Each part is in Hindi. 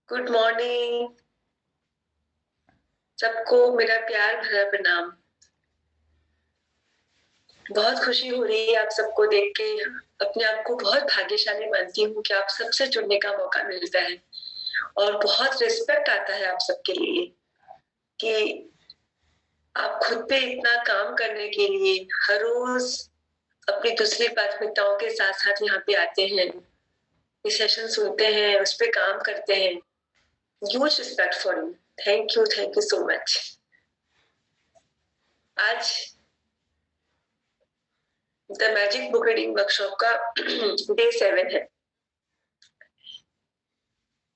Good morning. सबको मेरा प्यार भरा प्रणाम। बहुत खुशी हो रही है आप सबको देख के। अपने आप को बहुत भाग्यशाली मानती हूँ कि आप सबसे जुड़ने का मौका मिलता है और बहुत रिस्पेक्ट आता है आप सबके लिए कि आप खुद पे इतना काम करने के लिए हर रोज अपनी दूसरी प्राथमिकताओं के साथ साथ यहाँ पे आते हैं, ये सेशन सुनते हैं, उस पे काम करते हैं। Huge respect for you. Thank you so much. आज the magic book reading workshop का डे 7 है।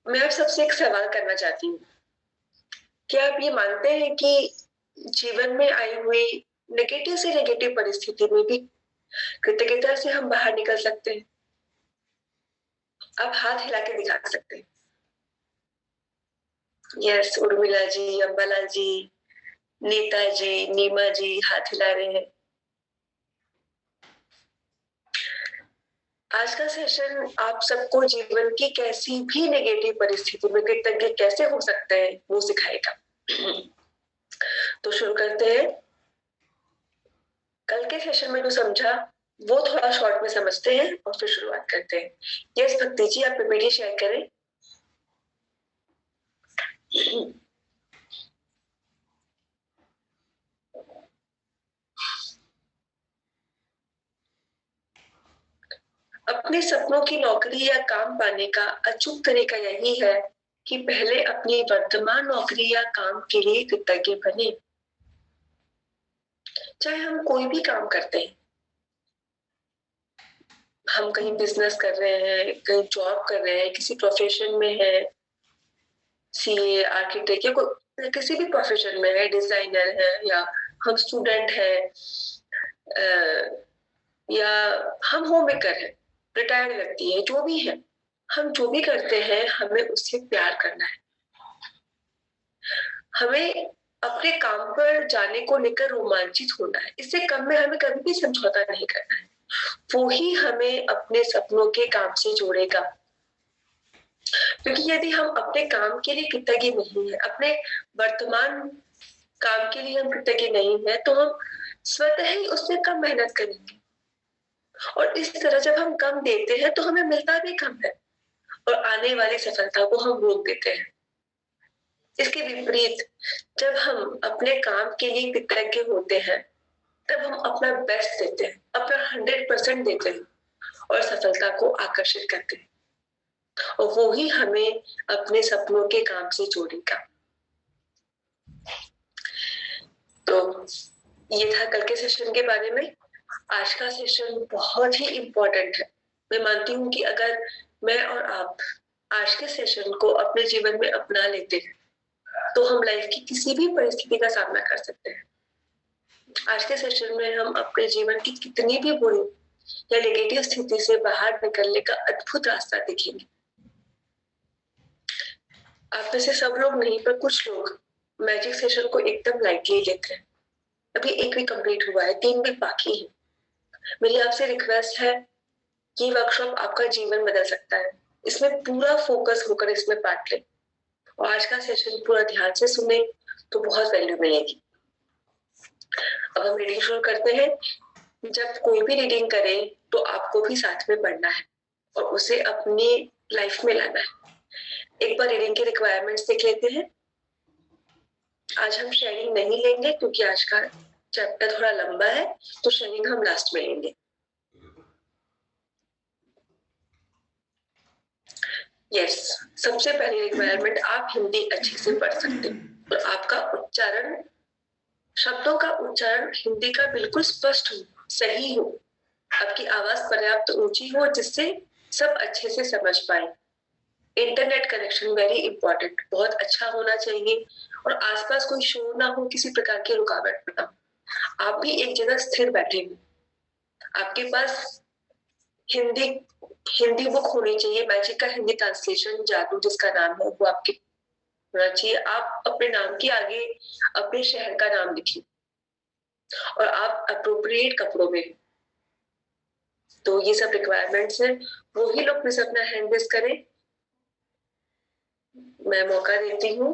मैं आप सबसे एक सवाल करना चाहती हूँ। क्या आप ये मानते हैं कि जीवन में आई हुई नेगेटिव से नेगेटिव परिस्थिति में भी कृतज्ञता से हम बाहर निकल सकते हैं? आप हाथ हिला के दिखा सकते हैं। यस, उर्मिला जी, अंबाला जी, नीता जी, नीमा जी हाथ हिला रहे हैं। आज का सेशन आप सबको जीवन की कैसी भी नेगेटिव परिस्थिति में कृतज्ञ कैसे हो सकते हैं वो सिखाएगा। तो शुरू करते हैं। कल के सेशन में जो समझा वो थोड़ा शॉर्ट में समझते हैं और फिर शुरुआत करते हैं। यस भक्ति जी, आप पीपीटी शेयर करें। अपने सपनों की नौकरी या काम पाने का अचूक तरीका यही है कि पहले अपनी वर्तमान नौकरी या काम के लिए कृतज्ञ बने। चाहे हम कोई भी काम करते हैं, हम कहीं बिजनेस कर रहे हैं, कहीं जॉब कर रहे हैं, किसी प्रोफेशन में है, सीए, आर्किटेक्ट या कोई किसी भी प्रोफेशन में है, डिजाइनर है, या हम स्टूडेंट है, या हम होम मेकर है, रिटायर्ड व्यक्ति है, जो भी है, हम जो भी करते हैं हमें उससे प्यार करना है। हमें अपने काम पर जाने को लेकर रोमांचित होना है। इससे कम में हमें कभी भी समझौता नहीं करना है। वो ही हमें अपने सपनों के काम से जोड़ेगा। क्योंकि यदि हम अपने काम के लिए कृतज्ञ नहीं है, अपने वर्तमान काम के लिए हम कृतज्ञ नहीं है, तो हम स्वतः ही उसमें कम मेहनत करेंगे और इस तरह जब हम कम देते हैं तो हमें मिलता भी कम है और आने वाली सफलता को हम रोक देते हैं। इसके विपरीत जब हम अपने काम के लिए कृतज्ञ होते हैं तब हम अपना बेस्ट देते हैं, अपना 100% देते हैं और सफलता को आकर्षित करते हैं और वो ही हमें अपने सपनों के काम से जोड़ेगा। तो ये था कल के सेशन के बारे में। आज का सेशन बहुत ही इम्पोर्टेंट है। मैं मानती हूँ कि अगर मैं और आप आज के सेशन को अपने जीवन में अपना लेते हैं तो हम लाइफ की किसी भी परिस्थिति का सामना कर सकते हैं। आज के सेशन में हम अपने जीवन की कितनी भी बुरी या नेगेटिव स्थिति से बाहर निकलने का अद्भुत रास्ता देखेंगे। आप में से सब लोग नहीं, पर कुछ लोग मैजिक सेशन को एकदम लाइटली लेते हैं। अभी एक वीक कंप्लीट हुआ है, 3 वीक बाकी है। मेरी आपसे रिक्वेस्ट है कि वर्कशॉप आपका जीवन बदल सकता है। इसमें पूरा फोकस होकर इसमें पार्ट लें और आज का सेशन पूरा ध्यान से सुने तो बहुत वैल्यू मिलेगी। अब हम रीडिंग शुरू करते हैं। जब कोई भी रीडिंग करे तो आपको भी साथ में पढ़ना है और उसे अपनी लाइफ में लाना है। एक बार रीडिंग के रिक्वायरमेंट्स देख लेते हैं। आज हम शेयरिंग नहीं लेंगे क्योंकि आज का चैप्टर थोड़ा लंबा है, तो शेयरिंग हम लास्ट में लेंगे। यस, सबसे पहली रिक्वायरमेंट, आप हिंदी अच्छे से पढ़ सकते हो और आपका उच्चारण, शब्दों का उच्चारण हिंदी का बिल्कुल स्पष्ट हो, सही हो, आपकी आवाज पर्याप्त ऊंची हो जिससे सब अच्छे से समझ पाए। इंटरनेट कनेक्शन वेरी इंपॉर्टेंट, बहुत अच्छा होना चाहिए और आसपास कोई शोर ना हो, किसी प्रकार की रुकावट ना हो। आप भी एक जगह स्थिर बैठे हो, आपके पास हिंदी हिंदी बुक होनी चाहिए। मैजिक का हिंदी ट्रांसलेशन जादू जिसका नाम है वो आपके होना चाहिए। आप अपने नाम के आगे अपने शहर का नाम लिखिए और आप अप्रोप्रिएट कपड़ों में। तो ये सब रिक्वायरमेंट्स हैं। वो ही लोग प्लीज अपना हैंड रेज करें। मैं मौका देती हूँ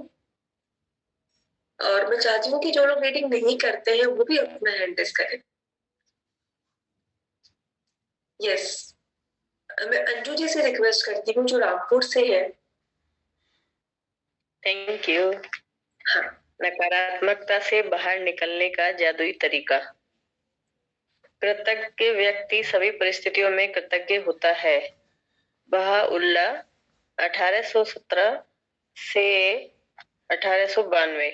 और मैं चाहती हूँ कि जो लोग रीडिंग नहीं करते हैं वो भी अपना हैंड रेस करें। यस, मैं अंजू जी से रिक्वेस्ट करती हूँ जो रामपुर से है। Thank you. हाँ। नकारात्मकता से बाहर निकलने का जादुई तरीका। कृतज्ञ व्यक्ति सभी परिस्थितियों में कृतज्ञ होता है। बहाउल्लाह 1817 से 1892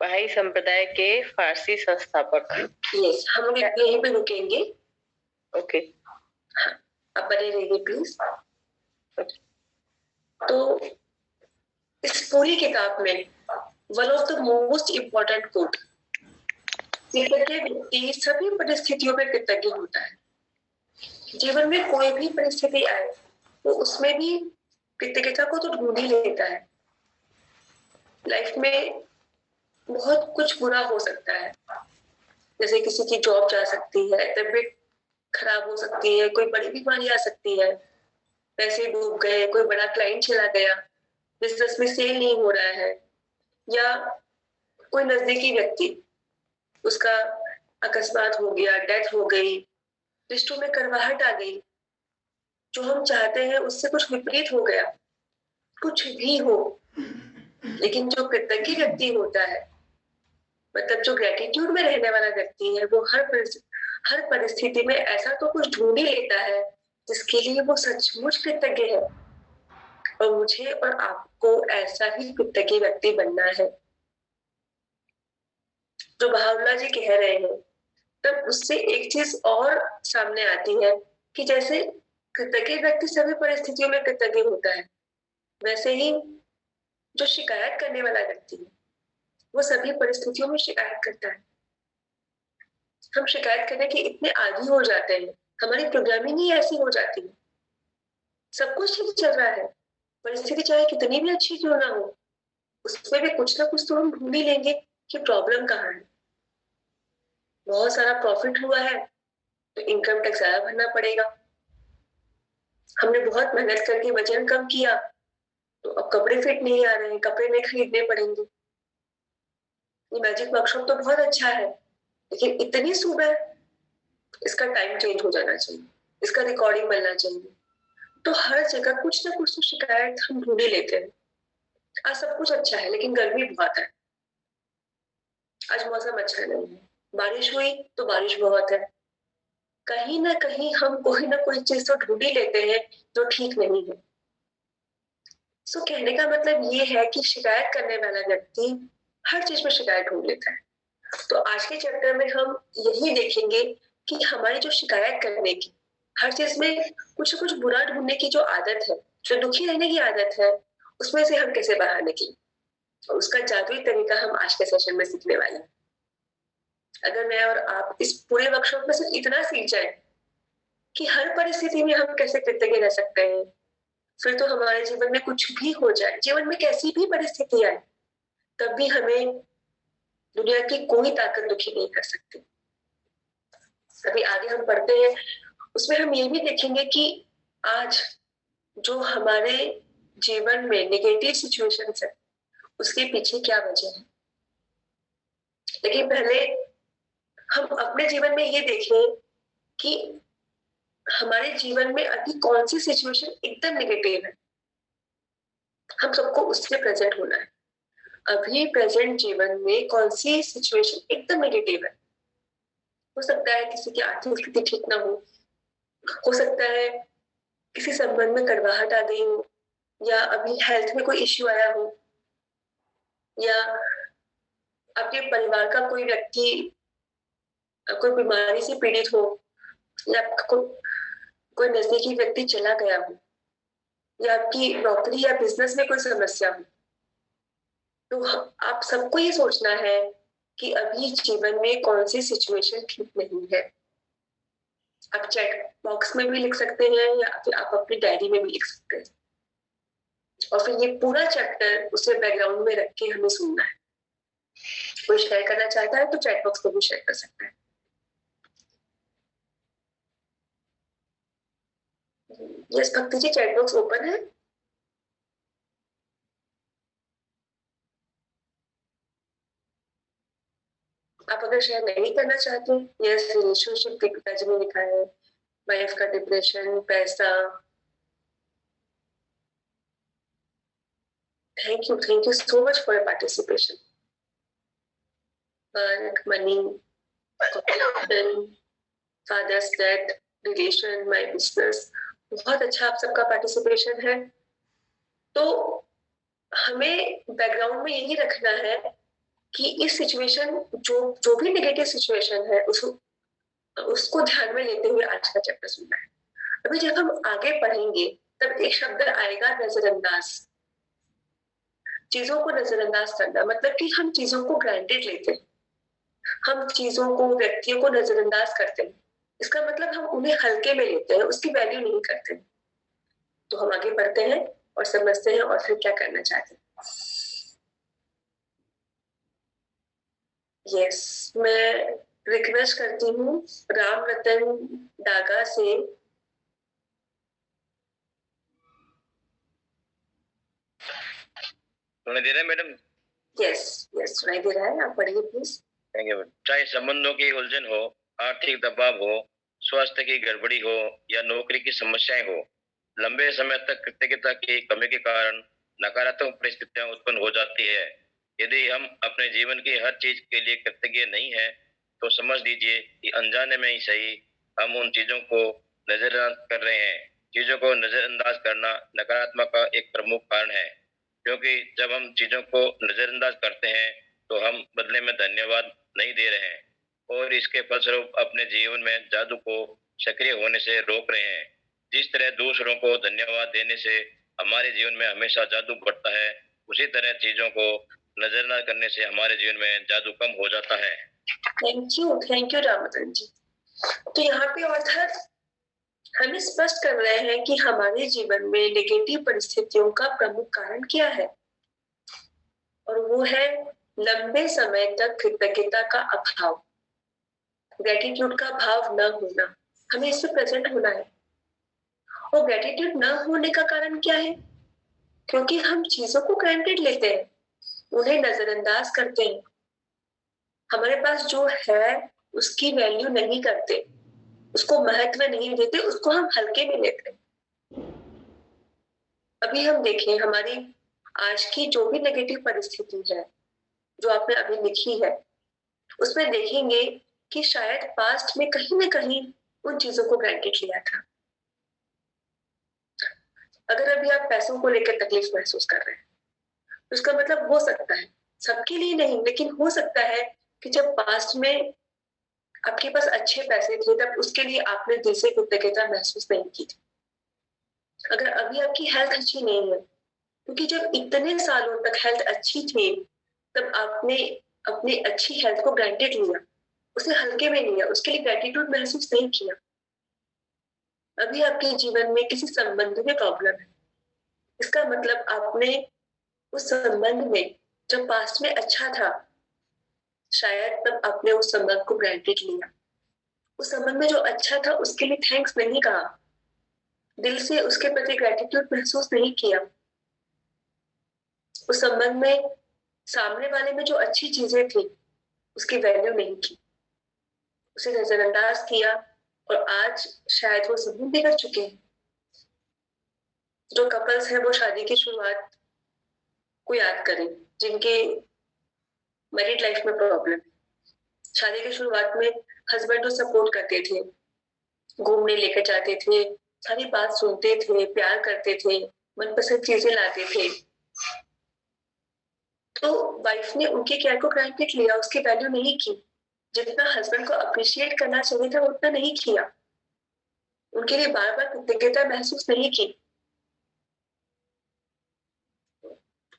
बहाई संप्रदाय के फारसी संस्थापक। यस, हम लोग यहीं पे रुकेंगे। ओके। हाँ, आप बने रहिए प्लीज। तो इस पूरी किताब में one of the most important quote, कृतज्ञ व्यक्ति सभी परिस्थितियों में कृतज्ञ होता है। जीवन में कोई भी परिस्थिति आए तो उसमें भी कृतज्ञता को तो ढूंढ ही लेता है। लाइफ में बहुत कुछ बुरा हो सकता है, जैसे किसी की जॉब जा सकती है, तबीयत खराब हो सकती है, कोई बड़ी बीमारी आ सकती है, पैसे डूब गए, कोई बड़ा क्लाइंट चला गया, बिजनेस में सेल नहीं हो रहा है, या कोई नजदीकी व्यक्ति उसका अकस्मात हो गया, डेथ हो गई, रिश्तों में कड़वाहट आ गई, जो हम चाहते हैं उससे कुछ विपरीत हो गया, कुछ भी हो। लेकिन जो कृतज्ञ व्यक्ति होता है, मतलब जो ग्रेटिट्यूड में रहने वाला व्यक्ति है, वो हर परिस्थिति में ऐसा तो कुछ ढूंढ ही लेता है जिसके लिए वो सचमुच कृतज्ञ है। और मुझे और आपको ऐसा ही कृतज्ञ व्यक्ति बनना है। जो बहाउल्लाह जी कह रहे हैं, तब उससे एक चीज और सामने आती है कि जैसे कृतज्ञ व्यक्ति सभी परिस्थितियों में कृतज्ञ होता है, वैसे ही जो शिकायत करने वाला व्यक्ति है वो सभी परिस्थितियों में शिकायत करता है। हम शिकायत करने के इतने आदी हो जाते हैं, हमारी प्रोग्रामिंग ही ऐसी हो जाती है। सब कुछ ठीक चल रहा है, परिस्थिति चाहे कितनी भी अच्छी क्यों ना हो, उसमें भी कुछ ना कुछ तो हम ढूंढ ही लेंगे कि प्रॉब्लम कहाँ है। बहुत सारा प्रॉफिट हुआ है तो इनकम टैक्स ज्यादा भरना पड़ेगा। हमने बहुत मेहनत करके वजन कम किया तो अब कपड़े फिट नहीं आ रहे हैं, कपड़े नहीं खरीदने पड़ेंगे। ये मैजिक वर्कशॉप तो बहुत अच्छा है, लेकिन इतनी सुबह इसका टाइम चेंज हो जाना चाहिए, इसका रिकॉर्डिंग मिलना चाहिए। तो हर जगह कुछ ना कुछ तो शिकायत हम ढूंढ ही लेते हैं। आज सब कुछ अच्छा है लेकिन गर्मी बहुत है, आज मौसम अच्छा नहीं है, बारिश हुई तो बारिश बहुत है। कहीं ना कहीं हम कोई ना कोई चीज तो ढूंढ ही लेते हैं जो ठीक नहीं है। सो कहने का मतलब ये है कि शिकायत करने वाला व्यक्ति हर चीज में शिकायत ढूंढ लेता है। तो आज के चैप्टर में हम यही देखेंगे कि हमारी जो शिकायत करने की, हर चीज में कुछ कुछ बुरा ढूंढने की जो आदत है, जो दुखी रहने की आदत है, उसमें से हम कैसे बाहर निकलें, और उसका जादुई तरीका हम आज के सेशन में सीखने वाले हैं। अगर मैं और आप इस पूरे वर्कशॉप में सिर्फ इतना सीख जाए कि हर परिस्थिति में हम कैसे कृतज्ञ रह सकते हैं, फिर तो हमारे जीवन में कुछ भी हो जाए, जीवन में कैसी भी परिस्थिति आए, तब भी हमें दुनिया की कोई ताकत दुखी नहीं कर सकती। अभी आगे हम पढ़ते हैं, उसमें हम ये भी देखेंगे कि आज जो हमारे जीवन में नेगेटिव सिचुएशंस है उसके पीछे क्या वजह है। लेकिन पहले हम अपने जीवन में ये देखें कि हमारे जीवन में अभी कौन सी सिचुएशन एकदम नेगेटिव है, हम सबको उससे प्रेजेंट होना है। अभी प्रेजेंट जीवन में कौन सी सिचुएशन एकदम नेगेटिव है। हो सकता है किसी की आर्थिक स्थिति ठीक ना हो सकता है किसी संबंध में कड़वाहट आ गई हो, या अभी हेल्थ में कोई इश्यू आया हो, या आपके परिवार का कोई व्यक्ति कोई बीमारी से पीड़ित हो, या आपका कोई नजदीकी व्यक्ति चला गया हो, या आपकी नौकरी या बिजनेस में कोई समस्या हो। तो आप सबको ये सोचना है कि अभी जीवन में कौन सी सिचुएशन ठीक नहीं है। आप चैट बॉक्स में भी लिख सकते हैं या फिर आप अपनी डायरी में भी लिख सकते हैं, और फिर ये पूरा चैप्टर उसे बैकग्राउंड में रख के हमें सुनना है। कोई शेयर करना चाहता है तो चैट बॉक्स में भी शेयर कर सकता है। यस भक्ति जी, चैट बॉक्स ओपन है। आप अगर शेयर नहीं करना चाहते, यस रिलेशनशिप के पिताजी ने लिखा है, वाइफ का डिप्रेशन, पैसा। Thank you so much for your participation. Work, money, father's death, relation, my business, बहुत अच्छा आप सबका पार्टिसिपेशन है। तो हमें बैकग्राउंड में यही रखना है कि इस सिचुएशन, जो भी नेगेटिव सिचुएशन है उसको ध्यान में लेते हुए आज का चैप्टर सुनना है। अभी जब हम आगे पढ़ेंगे तब एक शब्द आएगा, नजरअंदाज। चीजों को नजरअंदाज करना मतलब कि हम चीजों को ग्रांटेड लेते हैं, हम चीजों को, व्यक्तियों को नजरअंदाज करते हैं। इसका मतलब हम उन्हें हल्के में लेते हैं, उसकी वैल्यू नहीं करते। तो हम आगे बढ़ते हैं और समझते हैं और फिर क्या करना चाहते हैं। यस, मैं रिक्वेस्ट करती हूँ राम रतन डागा से, सुनाई दे रहा है मैडम? यस यस सुनाई दे रहा है, आप पढ़िए प्लीज। Thank you. चाहे संबंधों की उलझन हो, आर्थिक दबाव हो, स्वास्थ्य की गड़बड़ी हो या नौकरी की समस्याएं हो, लंबे समय तक कृतज्ञता की कमी के कारण नकारात्मक परिस्थितियां उत्पन्न हो जाती है। यदि हम अपने जीवन की हर चीज के लिए कृतज्ञ नहीं है तो समझ लीजिए कि अनजाने में ही सही हम उन चीजों को नजरअंदाज कर रहे हैं। चीजों को नजरअंदाज करना नकारात्मक का एक प्रमुख कारण है, क्योंकि जब हम चीजों को नजरअंदाज करते हैं तो हम बदले में धन्यवाद नहीं दे रहे हैं और इसके फलस्वरूप अपने जीवन में जादू को सक्रिय होने से रोक रहे हैं। जिस तरह दूसरों को धन्यवाद देने से हमारे जीवन में हमेशा जादू बढ़ता है, उसी तरह चीजों को नजरअंदाज करने से हमारे जीवन में जादू कम हो जाता है। Thank you Ramchandra ji. तो यहाँ पे ऑथर हमें स्पष्ट कर रहे हैं कि हमारे जीवन में नेगेटिव परिस्थितियों का प्रमुख कारण क्या है, और वो है लंबे समय तक कृतज्ञता का अभाव, ग्रेटिट्यूड का भाव न होना। हमें इससे प्रेजेंट होना है। और ग्रेटिट्यूड न होने का कारण क्या है? क्योंकि हम चीजों को ग्रांटेड लेते हैं, उन्हें नजरअंदाज करते हैं, हमारे पास जो है उसकी वैल्यू नहीं करते, उसको महत्व नहीं देते, उसको हम हल्के में लेते हैं। अभी हम देखें हमारी आज की जो भी नेगेटिव परिस्थिति है जो आपने अभी लिखी है, उसमें देखेंगे कि शायद पास्ट में कहीं ना कहीं उन चीजों को ग्रांटेड लिया था। अगर अभी आप पैसों को लेकर तकलीफ महसूस कर रहे हैं तो इसका मतलब हो सकता है, सबके लिए नहीं लेकिन हो सकता है कि जब पास्ट में आपके पास अच्छे पैसे थे तब उसके लिए आपने दिल से कृतज्ञता महसूस नहीं की थी। अगर अभी आपकी हेल्थ अच्छी नहीं है, क्योंकि जब इतने सालों तक हेल्थ अच्छी थी तब आपने अपनी अच्छी हेल्थ को ग्रांटेड लिया, उसे हल्के में लिया, उसके लिए ग्रेटिट्यूड महसूस नहीं किया। अभी आपके जीवन में किसी संबंध में प्रॉब्लम है, इसका मतलब आपने उस संबंध में जब पास्ट में अच्छा था शायद तब आपने उस संबंध को ग्रांटेड लिया, उस संबंध में जो अच्छा था उसके लिए थैंक्स नहीं कहा, दिल से उसके प्रति ग्रेटिट्यूड महसूस नहीं किया। उस संबंध में सामने वाले में जो अच्छी चीजें थी उसकी वैल्यू नहीं की, उसे नजरअंदाज किया और आज शायद वो संबंध बिगड़ चुके हैं। जो कपल्स हैं वो शादी की शुरुआत को याद करें जिनके मैरिड लाइफ में प्रॉब्लम है। शादी की शुरुआत में हस्बैंड को सपोर्ट करते थे, घूमने लेकर जाते थे, सारी बात सुनते थे, प्यार करते थे, मनपसंद चीजें लाते थे। तो वाइफ ने उनके केयर को ग्रांटेड लिया, उसकी वैल्यू नहीं की। जितना हस्बैंड को अप्रिशिएट करना चाहिए था उतना नहीं किया, उनके लिए बार बार कृतज्ञता महसूस नहीं की,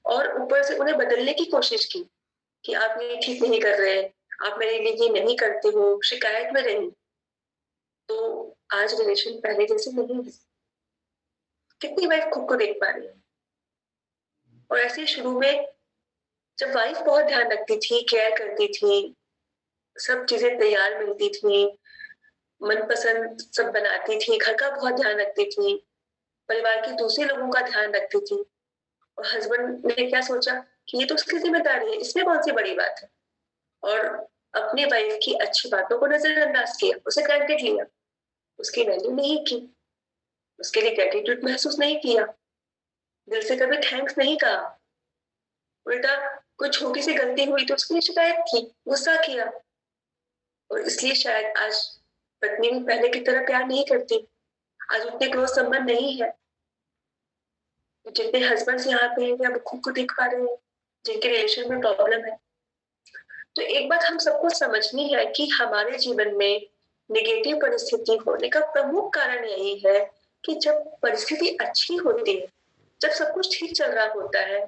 और ऊपर से उन्हें बदलने की कोशिश की कि आप ये ठीक नहीं कर रहे हैं, आप मेरे लिए ये नहीं करते हो, शिकायत में रही। तो आज रिलेशन पहले जैसे नहीं है। कितनी वाइफ खुद को देख पा रही है? और ऐसे शुरू में जब वाइफ बहुत ध्यान रखती थी, केयर करती थी, सब चीजें तैयार मिलती थी, मनपसंद सब बनाती थी, घर का बहुत ध्यान रखती थी, परिवार के दूसरे लोगों का ध्यान रखती थी, और हस्बैंड ने क्या सोचा कि ये तो उसकी जिम्मेदारी है, इसमें कौन सी बड़ी बात है। और अपनी वाइफ की अच्छी बातों को नजरअंदाज किया, उसे ग्रांटेड लिया, उसकी वैल्यू नहीं की, उसके लिए ग्रेटिट्यूड महसूस नहीं किया, दिल से कभी थैंक्स नहीं कहा, उल्टा कोई छोटी सी गलती हुई तो उसके लिए शिकायत की, गुस्सा किया, और इसलिए शायद आज पत्नी भी पहले की तरह प्यार नहीं करती, आज उतने क्लोज संबंध नहीं है। जितने हस्बैंड्स यहाँ पे हैं आप खुद को देख पा रहे हैं जिनके रिलेशन में प्रॉब्लम है। तो एक बात हम सबको समझनी है कि हमारे जीवन में नेगेटिव परिस्थिति होने का प्रमुख कारण यही है कि जब परिस्थिति अच्छी होती है, जब सब कुछ ठीक चल रहा होता है,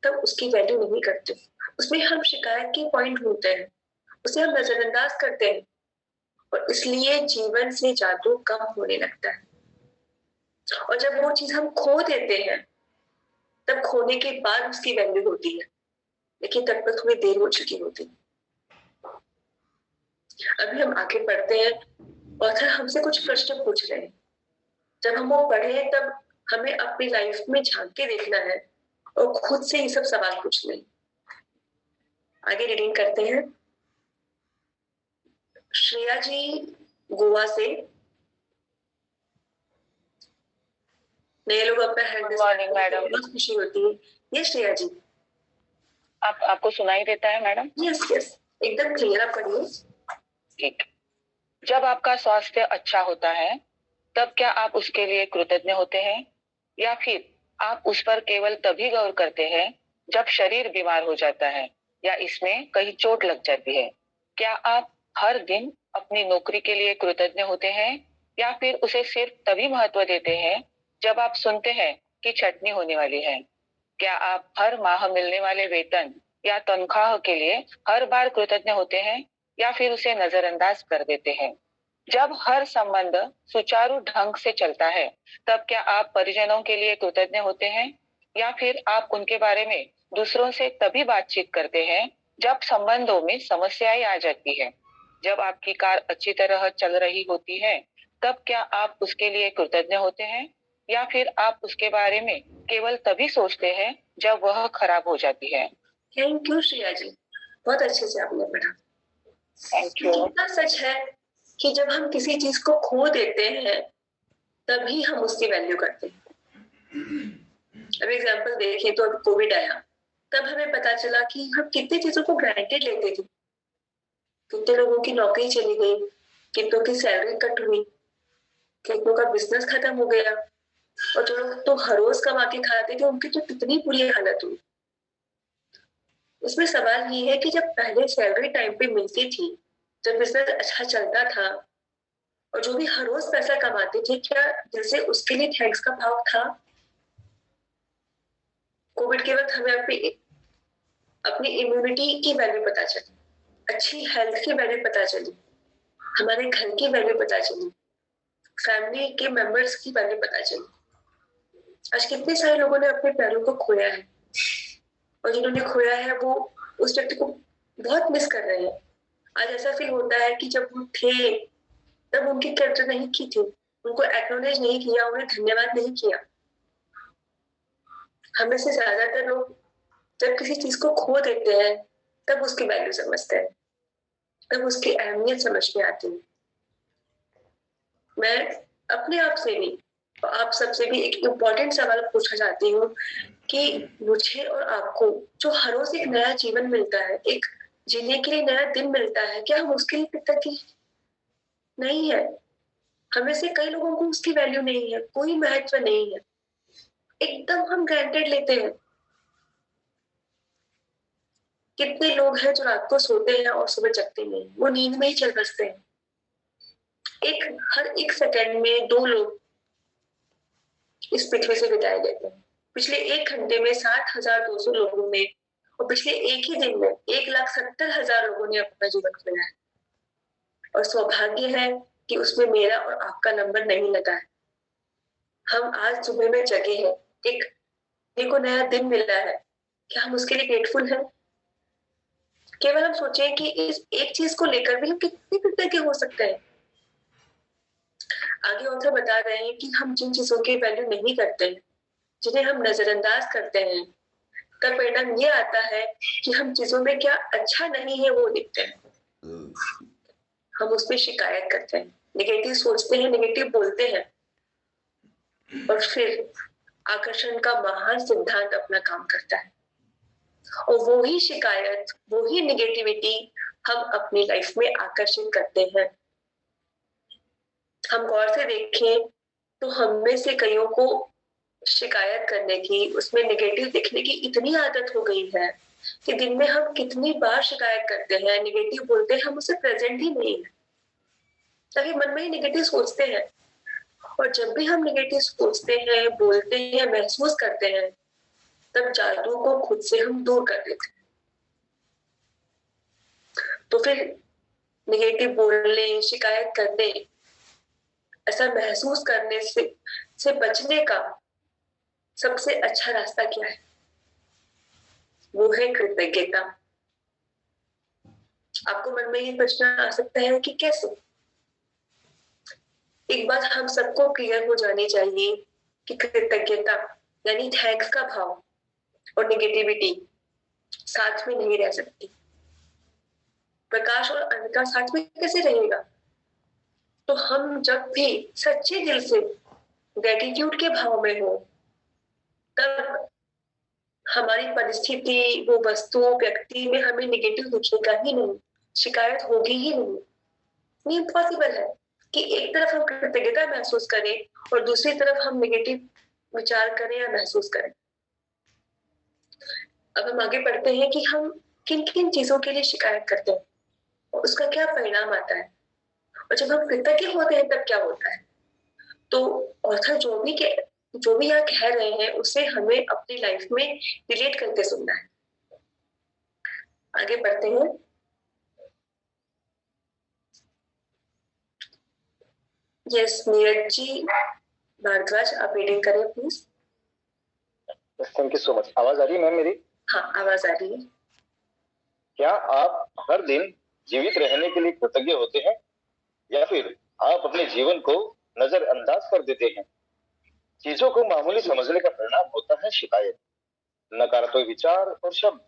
तब उसकी वैल्यू नहीं करते, उसमें हम शिकायत के पॉइंट ढूंढते हैं, उसे हम नजरअंदाज करते हैं, और इसलिए जीवन से जादू कम होने लगता है। और जब वो चीज हम खो देते हैं, तब खोने के बाद उसकी वैल्यू होती है, लेकिन तब तक थोड़ी देर हो चुकी होती है। अभी हम आगे पढ़ते हैं, ऑथर हमसे कुछ प्रश्न पूछ रहे हैं। जब हम वो पढ़े तब हमें अपनी लाइफ में झांक के देखना है और खुद से ये सब सवाल पूछने हैं। आगे रीडिंग करते हैं। श्रेया जी गोवा से, नए लोग अपना हैंड मैडम, बहुत खुशी होती है। ये श्रेया जी, आपको सुनाई देता है मैडम? यस यस, एकदम क्लियर, आप पढ़िए। ठीक। जब आपका स्वास्थ्य अच्छा होता है तब क्या आप उसके लिए कृतज्ञ होते हैं, या फिर आप उस पर केवल तभी गौर करते हैं जब शरीर बीमार हो जाता है या इसमें कहीं चोट लग जाती है? क्या आप हर दिन अपनी नौकरी के लिए कृतज्ञ होते हैं, या फिर उसे सिर्फ तभी महत्व देते हैं जब आप सुनते हैं कि छटनी होने वाली है? क्या आप हर माह मिलने वाले वेतन या तनख्वाह के लिए हर बार कृतज्ञ होते हैं, या फिर उसे नजरअंदाज कर देते हैं? जब हर संबंध सुचारू ढंग से चलता है तब क्या आप परिजनों के लिए कृतज्ञ होते हैं, या फिर आप उनके बारे में दूसरों से तभी बातचीत करते हैं जब संबंधों में समस्याएं आ जाती है? जब आपकी कार अच्छी तरह चल रही होती है तब क्या आप उसके लिए कृतज्ञ होते हैं, या फिर आप उसके बारे में केवल तभी सोचते हैं जब वह खराब हो जाती है? थैंक यू श्रेया जी, बहुत अच्छे से आपने पढ़ा। Thank you. कितना सच है कि जब हम किसी चीज को खो देते हैं तभी हम उसकी वैल्यू करते हैं। अब एग्जांपल देखें तो अब कोविड आया, तब हमें पता चला कि हम कितनी चीजों को ग्रांटेड लेते थे। कितने लोगों की नौकरी चली गई, कितनों की सैलरी कट हुई, कितनों का बिजनेस खत्म हो गया, और जो लोग तो हर रोज कमा के खाते थे उनकी तो कितनी बुरी हालत हुई। इसमें सवाल ये है कि जब पहले सैलरी टाइम पे मिलती थी, जब बिजनेस अच्छा चलता था, और जो भी हर रोज पैसा कमाते थे, क्या दिल से उसके लिए थैंक्स का भाव था? कोविड के वक्त हमें अपनी इम्यूनिटी की वैल्यू पता चली, अच्छी हेल्थ की वैल्यू पता चली, हमारे घर की वैल्यू पता चली, फैमिली के मेंबर्स की वैल्यू पता चली। आज कितने सारे लोगों ने अपने प्यारों को खोया है, और जिन्होंने खोया है वो उस व्यक्ति को बहुत मिस कर रहे हैं। आज ऐसा फील होता है कि जब वो थे तब उनकी कदर नहीं की थी, उनको एक्नॉलेज नहीं किया, उन्हें धन्यवाद नहीं किया। हमें से ज्यादातर लोग जब किसी चीज को खो देते हैं तब उसकी वैल्यू समझते हैं, तब उसकी अहमियत समझ में आती है। मैं अपने आप से भी, आप सबसे भी एक इम्पोर्टेंट सवाल पूछना चाहती हूँ कि मुझे और आपको जो हर रोज एक नया जीवन मिलता है, एक जीने के लिए नया दिन मिलता है, क्या हम उसके लिए कृतज्ञ नहीं है? हमें से कई लोगों को उसकी वैल्यू नहीं है, कोई महत्व नहीं है, एकदम हम ग्रांटेड लेते हैं। कितने लोग हैं जो रात को सोते हैं और सुबह जगते नहीं, वो नींद में ही चल बसते हैं। हर एक सेकंड में 2 लोग इस पृथ्वी से विदाई लेते हैं। पिछले 1 घंटे में 7,200 लोगों ने, और पिछले एक ही दिन में 1,70,000 लोगों ने अपना जीवन खोया है। और सौभाग्य है कि उसमें मेरा और आपका नंबर नहीं लगा है। हम आज सुबह में जगे हैं, एक को नया दिन मिला है, क्या हम उसके लिए ग्रेटफुल हैं? केवल हम सोचें कि इस एक चीज को लेकर भी हम कितने कृतज्ञ हो सकते हैं। आगे ऑथर बता रहे हैं कि हम जिन चीजों की वैल्यू नहीं करते हैं, जिन्हें हम नजरअंदाज करते हैं, का परिणाम ये आता है कि हम चीजों में क्या अच्छा नहीं है वो देखते हैं। हम उस पर शिकायत करते हैं, नेगेटिव सोचते हैं, नेगेटिव बोलते हैं, और फिर आकर्षण का महान सिद्धांत अपना काम करता है और वो ही शिकायत, वो ही नेगेटिविटी हम अपनी लाइफ में आकर्षित करते हैं। हम गौर से देखें तो हम में से कईयों को शिकायत करने की, उसमें नेगेटिव देखने की इतनी आदत हो गई है कि दिन में हम कितनी बार शिकायत करते हैं, नेगेटिव बोलते हैं, हम उसे प्रेजेंट ही नहीं है, तभी मन में ही नेगेटिव सोचते हैं। और जब भी हम नेगेटिव सोचते हैं, बोलते हैं, महसूस करते हैं, तब जादू को खुद से हम दूर कर देते हैं। तो फिर नेगेटिव बोलने, शिकायत करने, ऐसा महसूस करने से बचने का सबसे अच्छा रास्ता क्या है? वो है कृतज्ञता। आपको मन में ये प्रश्न आ सकता है कि कैसे? एक बात हम सबको क्लियर हो जानी चाहिए कि कृतज्ञता यानी थैंक्स का भाव और नेगेटिविटी साथ में नहीं रह सकती। प्रकाश और अंधकार साथ में कैसे रहेगा? तो हम जब भी सच्चे दिल से ग्रेटिट्यूड के भाव में हो, तब हमारी परिस्थिति, वो वस्तु, व्यक्ति में हमें नेगेटिव दिखेगा ही नहीं, शिकायत होगी ही नहीं। ये इम्पॉसिबल है कि एक तरफ हम कृतज्ञता महसूस करें और दूसरी तरफ हम नेगेटिव विचार करें या महसूस करें। अब हम आगे बढ़ते हैं कि हम किन किन चीजों के लिए शिकायत करते हैं और उसका क्या परिणाम आता है, और जब हम कृतज्ञ होते हैं तब क्या होता है। तो ऑथर जो भी यहाँ कह रहे हैं उसे हमें अपनी लाइफ में रिलेट करके सुनना है। आगे बढ़ते हैं। यस, नीरज जी भारद्वाज, आप रीडिंग करें please. Thank you so much. आवाज आ रही है मैम मेरी? हाँ, आवाज आ रही है। क्या आप हर दिन जीवित रहने के लिए कृतज्ञ होते हैं या फिर आप अपने जीवन को नजरअंदाज कर देते हैं? चीजों को मामूली समझने का परिणाम होता है शिकायत, नकारात्मक विचार और शब्द।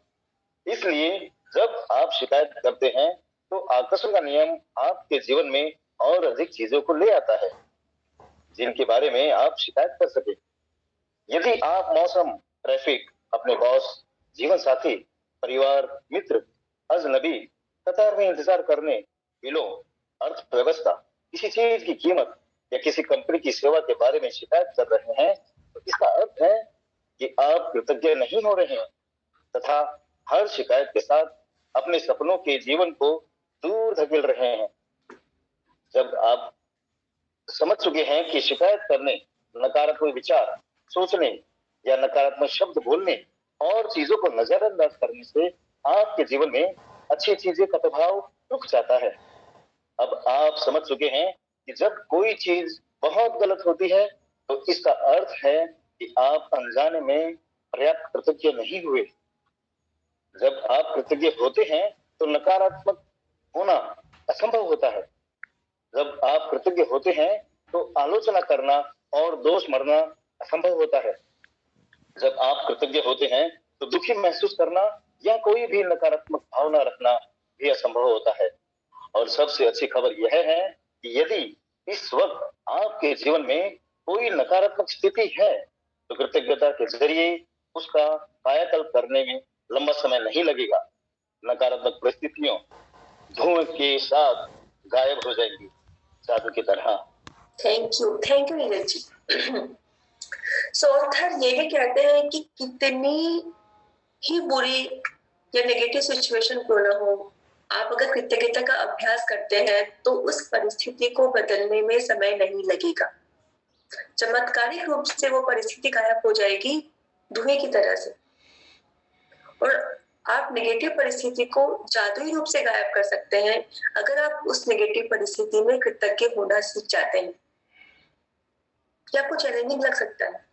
इसलिए जब आप शिकायत करते हैं तो आकर्षण का नियम आपके जीवन में और अधिक चीजों को ले आता है जिनके बारे में आप शिकायत कर सके। यदि आप मौसम, ट्रैफिक, अपने बॉस, जीवन साथी, परिवार, मित्र, अजनबी, कतार में इंतजार करने, बिलों, अर्थव्यवस्था, किसी चीज की कीमत या किसी कंपनी की सेवा के बारे में शिकायत कर रहे हैं, तो इसका अर्थ है कि आप कृतज्ञ नहीं हो रहे हैं तथा हर शिकायत के साथ अपने सपनों के जीवन को दूर धकेल रहे हैं। जब आप समझ चुके हैं कि शिकायत करने, नकारात्मक विचार सोचने या नकारात्मक शब्द बोलने और चीजों को नजरअंदाज करने से आपके जीवन में अच्छी चीजें का प्रभाव रुक जाता है। अब आप समझ चुके हैं कि जब कोई चीज बहुत गलत होती है तो इसका अर्थ है कि आप अनजाने में पर्याप्त कृतज्ञ नहीं हुए। जब आप कृतज्ञ होते हैं तो नकारात्मक होना असंभव होता है। जब आप कृतज्ञ होते हैं तो आलोचना करना और दोष मरना असंभव होता है। जब आप कृतज्ञ होते हैं तो दुखी महसूस करना या कोई भी नकारात्मक भावना रखना भी असंभव होता है। और सबसे अच्छी खबर यह है कि यदि इस वक्त आपके जीवन में कोई नकारात्मक स्थिति है तो कृतज्ञता के जरिए उसका कायाकल्प करने में लंबा समय नहीं लगेगा। नकारात्मक परिस्थितियों धुएं के साथ गायब हो जाएंगी, जादू की तरह। Thank you Neeraj ji. So author ये भी कहते हैं कि कितनी ही बुरी या नेगेटिव सिचुएशन क्यों ना हो, आप अगर कृतज्ञता का अभ्यास करते हैं तो उस परिस्थिति को बदलने में समय नहीं लगेगा। चमत्कारिक रूप से वो परिस्थिति गायब हो जाएगी धुएं की तरह से, और आप नेगेटिव परिस्थिति को जादुई रूप से गायब कर सकते हैं अगर आप उस नेगेटिव परिस्थिति में कृतज्ञ होना सीख जाते हैं। ये आपको चैलेंजिंग लग सकता है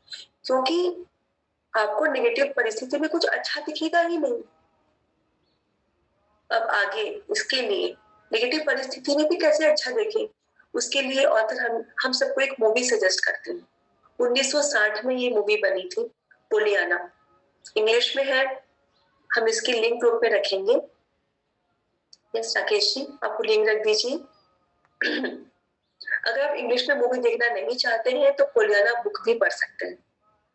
क्योंकि आपको नेगेटिव परिस्थिति में कुछ अच्छा दिखेगा ही नहीं। अब आगे इसके लिए नेगेटिव परिस्थिति में भी कैसे अच्छा देखें, उसके लिए ऑथर हम सबको एक मूवी सजेस्ट करते हैं। 1960 में ये मूवी बनी थी, पोलियाना। इंग्लिश में है, हम इसकी लिंक ग्रुप में रखेंगे। यस राकेश जी, आपको लिंक रख दीजिए। अगर आप इंग्लिश में मूवी देखना नहीं चाहते हैं तो कोलियाना बुक भी पढ़ सकते हैं।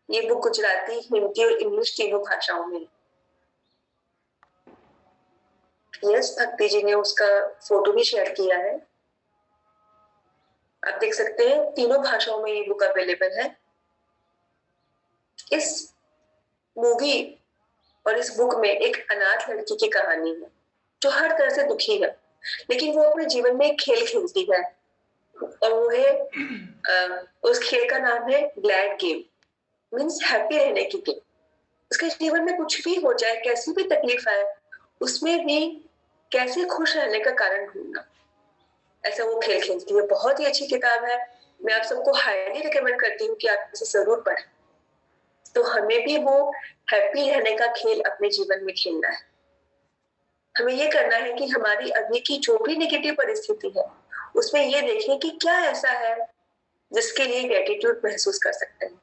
ये बुक गुजराती, हिंदी और इंग्लिश तीनों भाषाओं में। यस, भक्ति जी ने उसका फोटो भी शेयर किया है, आप देख सकते हैं, तीनों भाषाओं में ये बुक अवेलेबल है। इस मूवी और इस बुक में एक अनाथ लड़की की कहानी है जो हर तरह से दुखी है, लेकिन वो अपने जीवन में एक खेल खेलती है और वो है उस खेल का नाम है ग्लैड गेम, मीन्स हैप्पी रहने की गेम। उसके जीवन में कुछ भी हो जाए, कैसी भी तकलीफ आए, उसमें भी कैसे खुश रहने का कारण ढूंढना, ऐसा वो खेल खेलती है। बहुत ही अच्छी किताब है, मैं आप सबको हाईली रिकमेंड करती हूँ कि आप इसे जरूर पढ़ें। तो हमें भी वो हैप्पी रहने का खेल अपने जीवन में खेलना है। हमें ये करना है कि हमारी अभी की जो भी नेगेटिव परिस्थिति है उसमें ये देखें कि क्या ऐसा है जिसके लिए ग्रेटिट्यूड महसूस कर सकते हैं।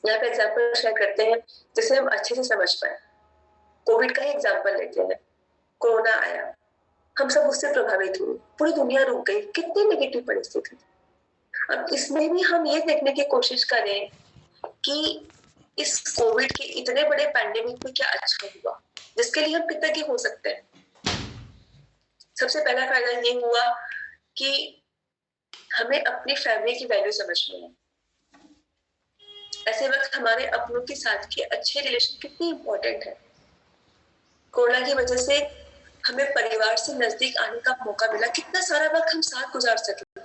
यहाँ पे एग्जाम्पल शेयर करते हैं जिसे हम अच्छे से समझ पाए। कोविड का ही एग्जाम्पल लेते हैं। कोरोना आया, हम सब उससे प्रभावित हुए, पूरी दुनिया रुक गई, कितनी नेगेटिव परिस्थिति। अब इसमें भी हम ये देखने की कोशिश करें कि इस कोविड के इतने बड़े पैंडेमिक में क्या अच्छा हुआ जिसके लिए हम कृतज्ञ हो सकते हैं। सबसे पहला फायदा ये हुआ कि हमें अपनी फैमिली की वैल्यू समझ में है। ऐसे वक्त हमारे अपनों के साथ के अच्छे रिलेशन कितनी इंपॉर्टेंट है। कोरोना की वजह से हमें परिवार से नजदीक आने का मौका मिला, कितना सारा वक्त हम साथ गुजार सके,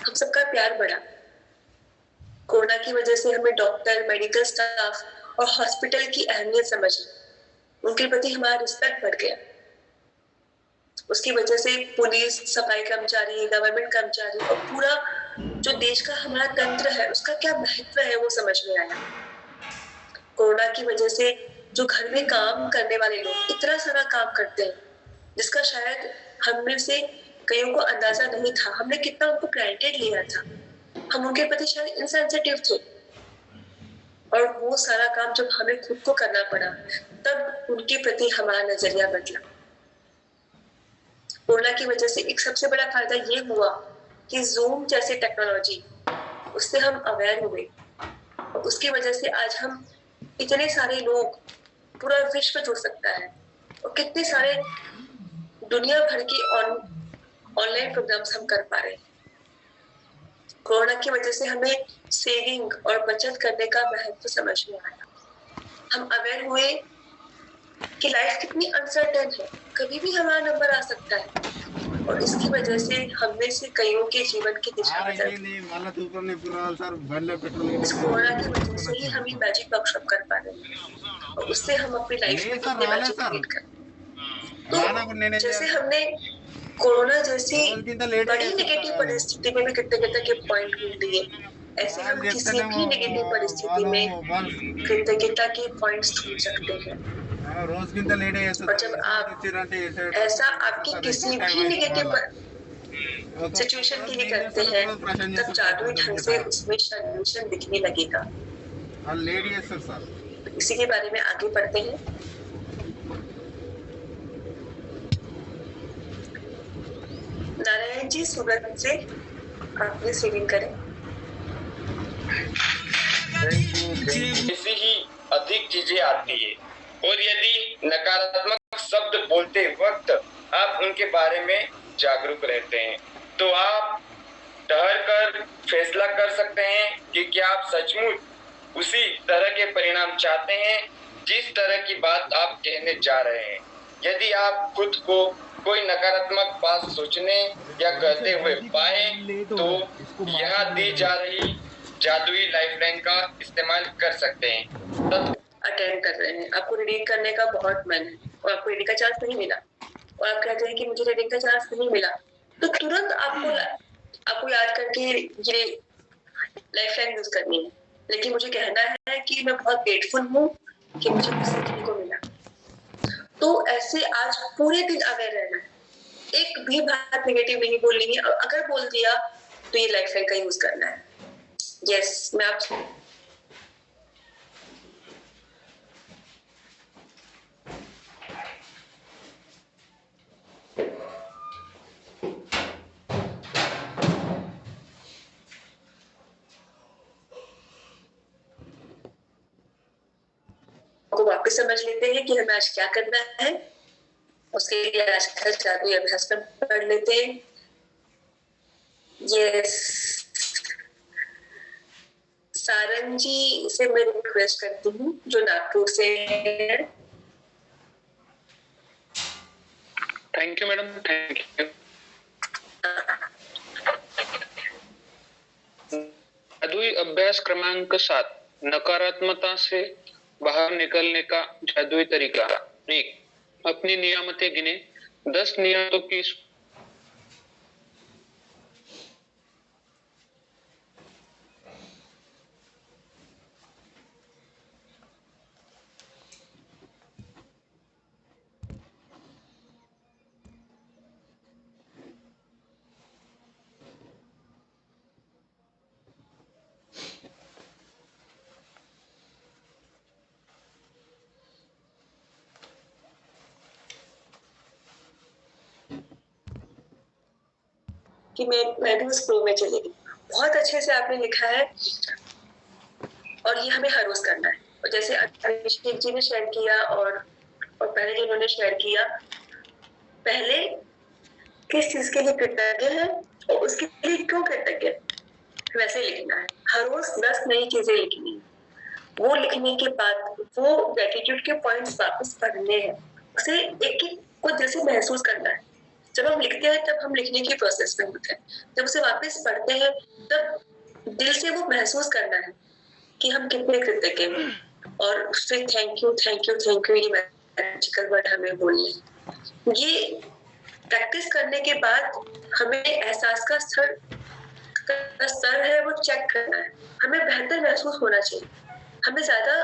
हम सबका प्यार बढ़ा। कोरोना की वजह से हमें डॉक्टर, मेडिकल स्टाफ और हॉस्पिटल की अहमियत समझी, उनके प्रति हमारा रिस्पेक्ट बढ़ गया। उसकी वजह से पुलिस, सफाई कर्मचारी, गवर्नमेंट कर्मचारी और पूरा जो देश का हमारा तंत्र है उसका क्या महत्व है वो समझ में आया। कोरोना की वजह से जो घर में काम करने वाले लोग इतना सारा काम करते हैं जिसका शायद हम में से कईयों को अंदाजा नहीं था, हमने कितना उनको ग्रांटेड लिया था, हम उनके प्रति शायद इनसेंसिटिव थे, और वो सारा काम जब हमें खुद को करना पड़ा तब उनके प्रति हमारा नजरिया बदला। कोरोना की वजह से एक सबसे बड़ा फायदा ये हुआ कि जूम जैसी टेक्नोलॉजी, उससे हम अवेयर हुए और उसकी वजह से आज हम इतने सारे लोग, पूरा विश्व जुड़ सकता है और कितने सारे दुनिया भर की ऑनलाइन प्रोग्राम्स हम कर पा रहे हैं। कोरोना की वजह से हमें सेविंग और बचत करने का महत्व समझ में आया। हम अवेयर हुए कि लाइफ कितनी अनसर्टेन है, कभी भी हमारा नंबर आ सकता है, और इसकी वजह से हम में से कईयों के जीवन की दिशा बदल गई। इस कोरोना की वजह से ही हम ये मैजिक वर्कशॉप कर पा रहे हैं और उससे हम अपनी लाइफ में कितने मैजिक क्रिएट कर। तो जैसे हमने कोरोना जैसी बड़ी नेगेटिव परिस्थिति में भी कृतज्ञता के पॉइंट ढूंढ दिए, ऐसे हम किसी भी नेगेटिव परिस्थिति में कृतज्ञता के पॉइंट्स ढूंढ सकते हैं। और जब आप ऐसा आपकी किसी भी नेगेटिव सिचुएशन के लिए करते हैं तब जादुई ढंग से उसमें सॉल्यूशन दिखने लगेगा। इसी के बारे में आगे बढ़ते हैं। नारायण जी सूरत से आप ये स्विमिंग करें। ऐसी ही अधिक चीजें आती है, और यदि नकारात्मक शब्द बोलते वक्त आप उनके बारे में जागरूक रहते हैं तो आप ठहर कर फैसला कर सकते हैं कि क्या आप सचमुच उसी तरह के परिणाम चाहते हैं जिस तरह की बात आप कहने जा रहे हैं। यदि आप खुद को कोई नकारात्मक बात सोचने या करते हुए पाए तो यहाँ दी जा रही जादुई लाइफलाइन का इस्तेमाल कर सकते हैं। अटेंड कर रहे हैं, आपको रीडिंग करने का बहुत मन है और आपको रीडिंग का चांस नहीं मिला और आप कहते हैं कि मुझे रीडिंग का चांस नहीं मिला, तो तुरंत आपको याद करके ये लाइफलाइन यूज करनी है। लेकिन मुझे कहना है कि मैं बहुत ग्रेटफुल हूँ कि मुझे कुछ सीखने को मिला। तो ऐसे आज पूरे दिन अवेयर रहना है, एक भी बात नेगेटिव नहीं बोलनी है, और अगर बोल दिया तो ये लाइफलाइन का यूज करना है। यस, मैं आप वापस समझ लेते हैं कि हमें आज क्या करना है। उसके लिए आज का जादुई अभ्यास में पढ़ लेते हैं। यस, सारंग जी से मैं रिक्वेस्ट करती हूँ जो नागपुर से है। Thank you madam, thank you. जादुई अभ्यास क्रमांक 7, नकारात्मकता से बाहर निकलने का जादुई तरीका। 1, अपनी नियामतें गिने। 10 नियमों की कि मैं भी उस फ्लो में चली गई। बहुत अच्छे से आपने लिखा है और ये हमें हर रोज करना है। और जैसे अभिषेक जी ने शेयर किया और पहले जिन्होंने शेयर किया, पहले किस चीज के लिए कृतज्ञ है और उसके लिए क्यों कृतज्ञ, वैसे लिखना है। हर रोज 10 नई चीजें लिखनी है। वो लिखने के बाद वो ग्रेटिट्यूड के पॉइंट्स वापस पढ़ने हैं, उसे एक एक को दिल से महसूस करना है। जब हम लिखते हैं तब हम लिखने की प्रोसेस में होते हैं, जब उसे वापस पढ़ते हैं तब दिल से वो महसूस करना है कि हम कितने कृतज्ञ हैं और उससे thank you thank you thank you ये मैजिकल वर्ड हमें बोलने। ये प्रैक्टिस करने के बाद हमें एहसास का स्तर है वो चेक करना है। हमें बेहतर महसूस होना चाहिए, हमें ज्यादा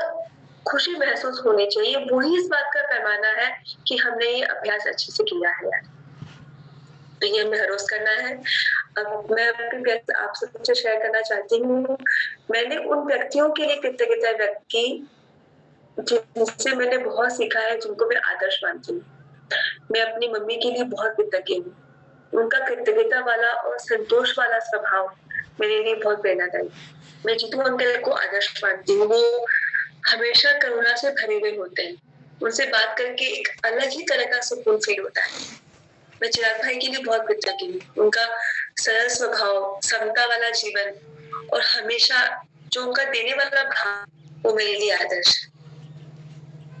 खुशी महसूस होनी चाहिए। वही इस बात का पैमाना है कि हमने ये अभ्यास अच्छे से किया है यार। तो ये हमें हर रोज करना है। अब मैं अपनी आप सबसे शेयर करना चाहती हूँ, मैंने उन व्यक्तियों के लिए कृतज्ञता व्यक्त की जिनसे मैंने बहुत सीखा है, जिनको मैं आदर्श मानती हूँ। मैं अपनी मम्मी के लिए बहुत कृतज्ञ हूँ। उनका कृतज्ञता वाला और संतोष वाला स्वभाव मेरे लिए बहुत प्रेरणादायी। मैं जीतू अंकल को आदर्श मानती हूँ। वो हमेशा करुणा से भरे हुए होते हैं। उनसे बात करके एक अलग ही तरह का सुकून फील होता है। मैं चिराग भाई के लिए बहुत कृतज्ञ हूँ। उनका सरल स्वभाव, समता वाला जीवन और हमेशा जो उनका देने वाला भाव, वो मेरे लिए आदर्श है।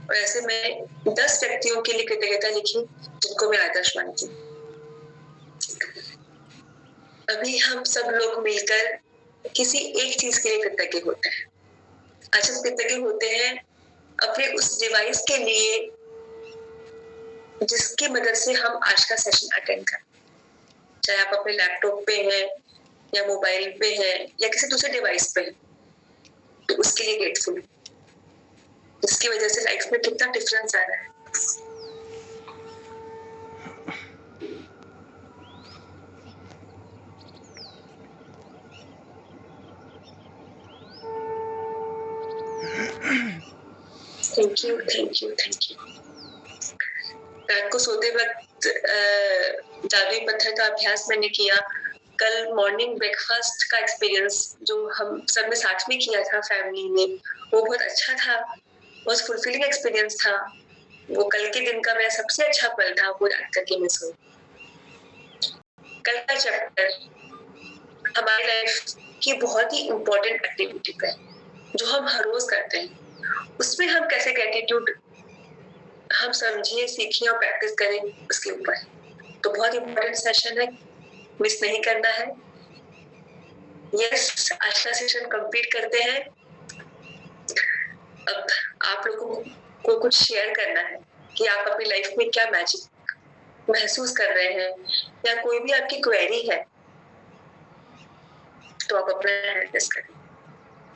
और ऐसे मैं 10 व्यक्तियों के लिए कृतज्ञता लिखी जिनको मैं आदर्श मानती हूँ। अभी हम सब लोग मिलकर किसी एक चीज के लिए कृतज्ञ होते हैं। आज हम कृतज्ञ होते हैं अपने उस डिवाइस के लिए जिसकी मदद से हम आज का सेशन अटेंड करें। चाहे आप अपने लैपटॉप पे हैं या मोबाइल पे हैं या किसी दूसरे डिवाइस पे हैं, तो उसके लिए ग्रेटफुल, जिसकी वजह से लाइफ में कितना डिफरेंस आ रहा है। Thank you thank you thank you. रात को सोते वक्त जादुई पत्थर का अभ्यास मैंने किया। कल मॉर्निंग ब्रेकफास्ट का एक्सपीरियंस जो हम सब ने साथ में किया था फैमिली में, वो बहुत अच्छा था, बहुत फुलफिलिंग एक्सपीरियंस था। वो कल के दिन का मेरा सबसे अच्छा पल था, वो याद करके मैं सोई। कल का चैप्टर हमारी लाइफ की बहुत ही इम्पोर्टेंट एक्टिविटी है जो हम हर रोज करते हैं। उसमें हम कैसे ग्रेटिट्यूड हम समझिए, सीखिए और प्रैक्टिस करें उसके ऊपर। तो बहुत इम्पोर्टेंट सेशन है, मिस नहीं करना है। यस, आज का सेशन कंप्लीट करते हैं। अब आप लोगों को कुछ शेयर करना है कि आप अपनी लाइफ में क्या मैजिक महसूस कर रहे हैं, या कोई भी आपकी क्वेरी है तो आप अपना हैंड रेज़ करें।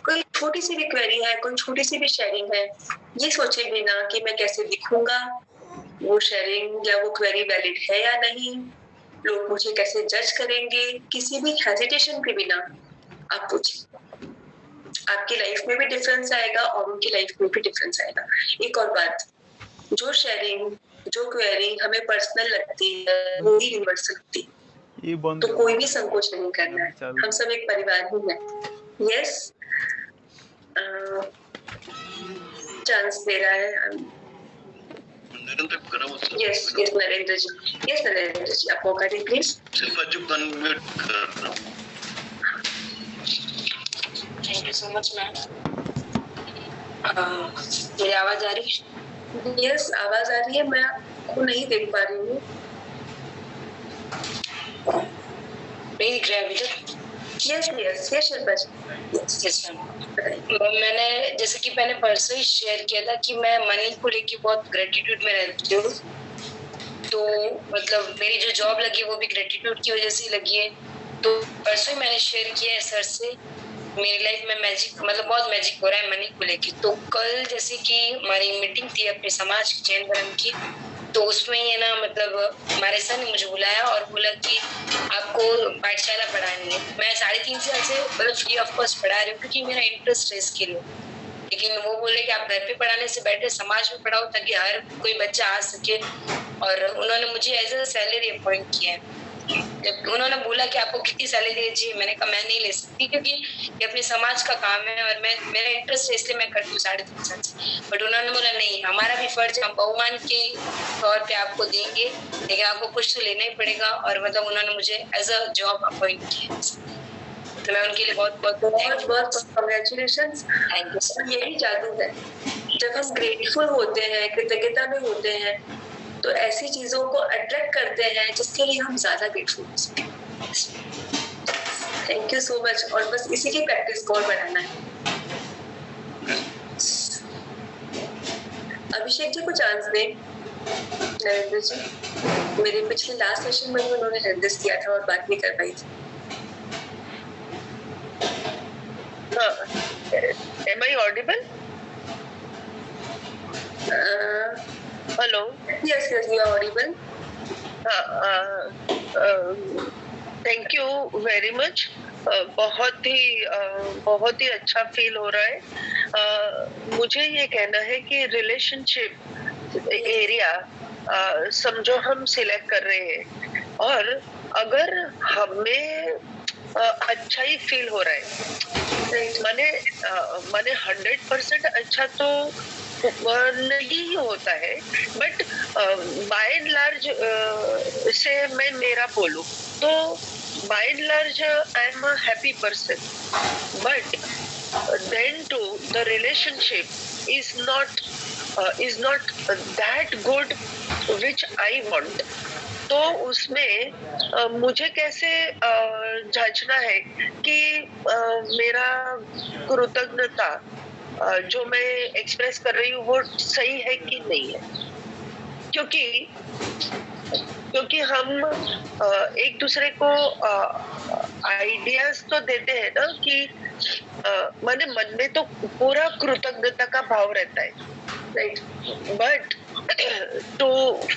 कोई छोटी सी भी क्वेरी है, कोई छोटी सी भी शेयरिंग है, ये सोचे बिना कि मैं कैसे दिखूंगा, वो शेयरिंग या वो क्वेरी वैलिड है या नहीं, लोग मुझे कैसे जज करेंगे, किसी भी हेजिटेशन के बिना आप पूछिए। आपकी लाइफ में भी डिफरेंस आएगा और उनकी लाइफ में भी डिफरेंस आएगा। एक और बात, जो शेयरिंग, जो क्वेरी हमें पर्सनल लगती है वो ही यूनिवर्सल लगती है, तो कोई भी संकोच नहीं करना है। हम सब एक परिवार ही हैं। यस, चांस दे रहा है। यस यस नरेंद्र जी आप मौका दें please. Thank you so much ma'am. मेरी आवाज आ रही है? यस आवाज आ रही है, मैं आपको नहीं देख पा रही हूँ। नहीं दिख रहा है अभी तक? Yes yes yes Shilpa ji. Yes ma'am. मैंने जैसे कि मैंने परसों ही शेयर किया था कि मैं मनी को लेके बहुत ग्रेटिट्यूड में रहती हूँ। तो मतलब मेरी जो जॉब लगी है वो भी ग्रेटिट्यूड की वजह से लगी है। तो परसों ही मैंने शेयर किया है सर से मेरी लाइफ में मैजिक मतलब बहुत मैजिक हो रहा है मनी को लेके। तो कल जैसे कि हमारी मीटिंग थी अपने समाज की जैन धर्म की, तो उसमें ये ना मतलब हमारे सर ने मुझे बुलाया और बोला कि आपको पाठशाला पढ़ानी है। मैं 3.5 साल से मतलब फ्री ऑफ कॉस्ट पढ़ा रही हूँ क्योंकि मेरा इंटरेस्ट है इसके लिए। लेकिन वो बोले कि आप घर पे पढ़ाने से बेटर समाज में पढ़ाओ ताकि हर कोई बच्चा आ सके। और उन्होंने मुझे एज ए सैलरी अपॉइंट किया है। जब उन्होंने बोला कि आपको कितनी सैलरी चाहिए, मैंने कहा मैं नहीं ले सकती क्योंकि ये अपने समाज का काम है और मैं मेरा इंटरेस्ट है इसलिए मैं करती हूँ 3.5 साल से। बट उन्होंने बोला नहीं, हमारा भी फर्ज है, हम बहुमान के तौर पे आपको देंगे लेकिन आपको कुछ तो लेना ही पड़ेगा। और मतलब उन्होंने मुझे एज अ जॉब अपॉइंट किया। तो मैं उनके लिए बहुत बहुत कांग्रेचुलेशन। Thank you sir. यही जादू है, जब हम ग्रेटफुल होते हैं, कृतज्ञता में होते हैं तो ऐसी चीजों को अट्रैक्ट करते हैं जिसके लिए हम ज्यादा ग्रेटफुल हो सकते हैं। Thank you so much. और बस इसी की प्रैक्टिस को और बढ़ाना है। अभिषेक जी को चांस दें। नरेंद्र जी मेरे पिछले लास्ट सेशन में उन्होंने निर्देश किया था और बात नहीं कर पाई थी। Am I audible? Hello. Yes, you are audible. Thank you very much. बहुत ही अच्छा फील हो रहा है। मुझे ये कहना है कि रिलेशनशिप एरिया समझो हम सिलेक्ट कर रहे हैं और अगर हमें अच्छा ही फील हो रहा है, माने 100% अच्छा तो नहीं होता है, बट बाय एंड लार्ज से मैं मेरा बोलूं तो by and large I am a happy person, but then too the relationship is not that good which I want. तो उसमें मुझे कैसे जांचना है कि मेरा कृतज्ञता जो मैं एक्सप्रेस कर रही हूँ वो सही है कि नहीं है, क्योंकि हम एक दूसरे को आइडियाज तो देते हैं ना कि माने मन में तो पूरा कृतज्ञता का भाव रहता है, right, but to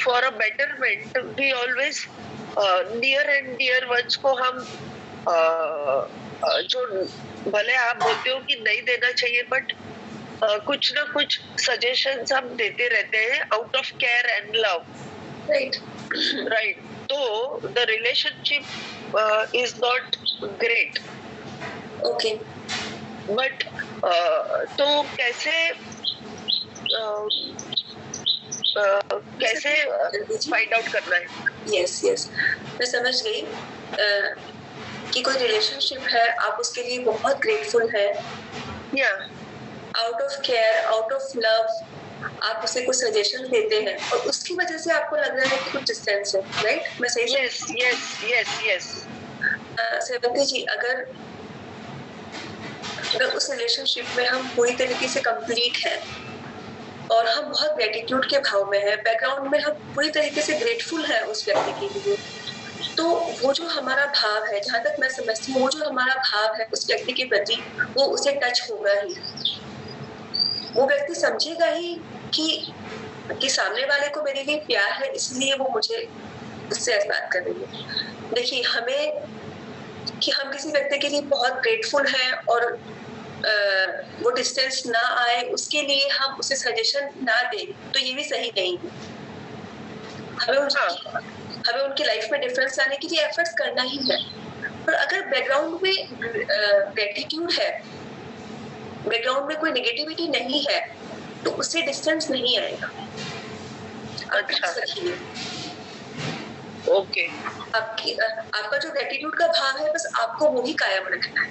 for a betterment we always near and dear ones को हम जो भले आप बोलते हो कि नहीं देना चाहिए, बट कुछ ना कुछ सजेशंस हम देते रहते हैं out of care and love, right. तो the relationship is not great, okay, but तो कैसे फाइंड आउट करना है? यस मैं समझ गई कि कोई रिलेशनशिप है, आप उसके लिए बहुत ग्रेटफुल है, या out of care, out of love आप उसे कुछ सजेशन देते हैं और उसकी वजह से आपको लग रहा है कि कुछ डिस्टेंस है, राइट? मैं सही? यस सेवंती जी, अगर उस रिलेशनशिप में हम पूरी तरीके से कंप्लीट हैं और हम बहुत ग्रेटिट्यूड के भाव में हैं, बैकग्राउंड में हम पूरी तरीके से ग्रेटफुल हैं उस व्यक्ति के लिए, तो वो जो हमारा भाव है, जहाँ तक मैं समझती हूँ, वो जो हमारा भाव है उस व्यक्ति के प्रति, वो उसे टच होगा ही। वो व्यक्ति समझेगा ही कि सामने वाले को मेरे लिए प्यार है, इसलिए वो मुझे उससे ऐसा बात कर रही है। देखिए, हमें कि हम किसी व्यक्ति के लिए बहुत ग्रेटफुल हैं और वो डिस्टेंस ना आए उसके लिए हम उसे सजेशन ना दें, तो ये भी सही नहीं है। हमें उनकी लाइफ में डिफरेंस लाने के लिए एफर्ट्स करना ही है। पर अगर बैकग्राउंड में ग्रेटिट्यूड है, बैकग्राउंड में कोई नेगेटिविटी नहीं है, तो उससे डिस्टेंस नहीं आएगा। अच्छा, ओके। आपका जो ग्रेटिट्यूड का भाव है बस आपको वो ही कायम रखना है।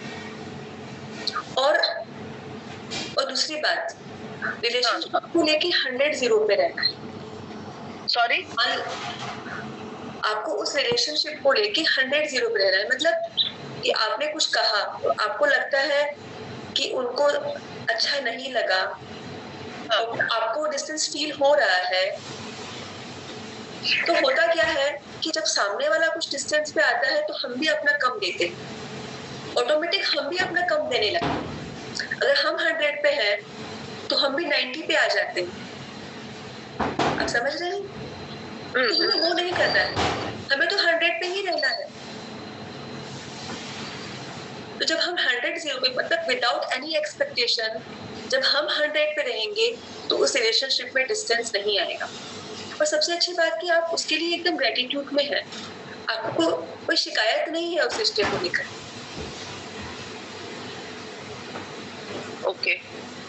और दूसरी बात, रिलेशनशिप को लेके 100 पे रहना है। सॉरी, आपको उस रिलेशनशिप को लेके 100 पे रहना है। मतलब कि आपने कुछ कहा, आपको लगता है कि उनको अच्छा नहीं लगा, आपको डिस्टेंस फील हो रहा है, तो होता क्या है कि जब सामने वाला कुछ डिस्टेंस पे आता है तो हम भी अपना कम देते हैं, ऑटोमेटिक हम भी अपना कम देने लगते हैं। अगर हम 100 पे हैं तो हम भी 90 पे आ जाते हैं। आप समझ रहे हैं? तो हमें वो नहीं करना है, हमें तो 100 पे ही रहना है। तो जब हम 100 पे, मतलब विदाउट एनी एक्सपेक्टेशन, जब हम 100 पे रहेंगे तो उस रिलेशनशिप में डिस्टेंस नहीं आएगा। और सबसे अच्छी बात कि आप उसके लिए एकदम ग्रेटिट्यूड में हैं, आपको कोई शिकायत नहीं है उस रिश्ते को लेकर। ओके,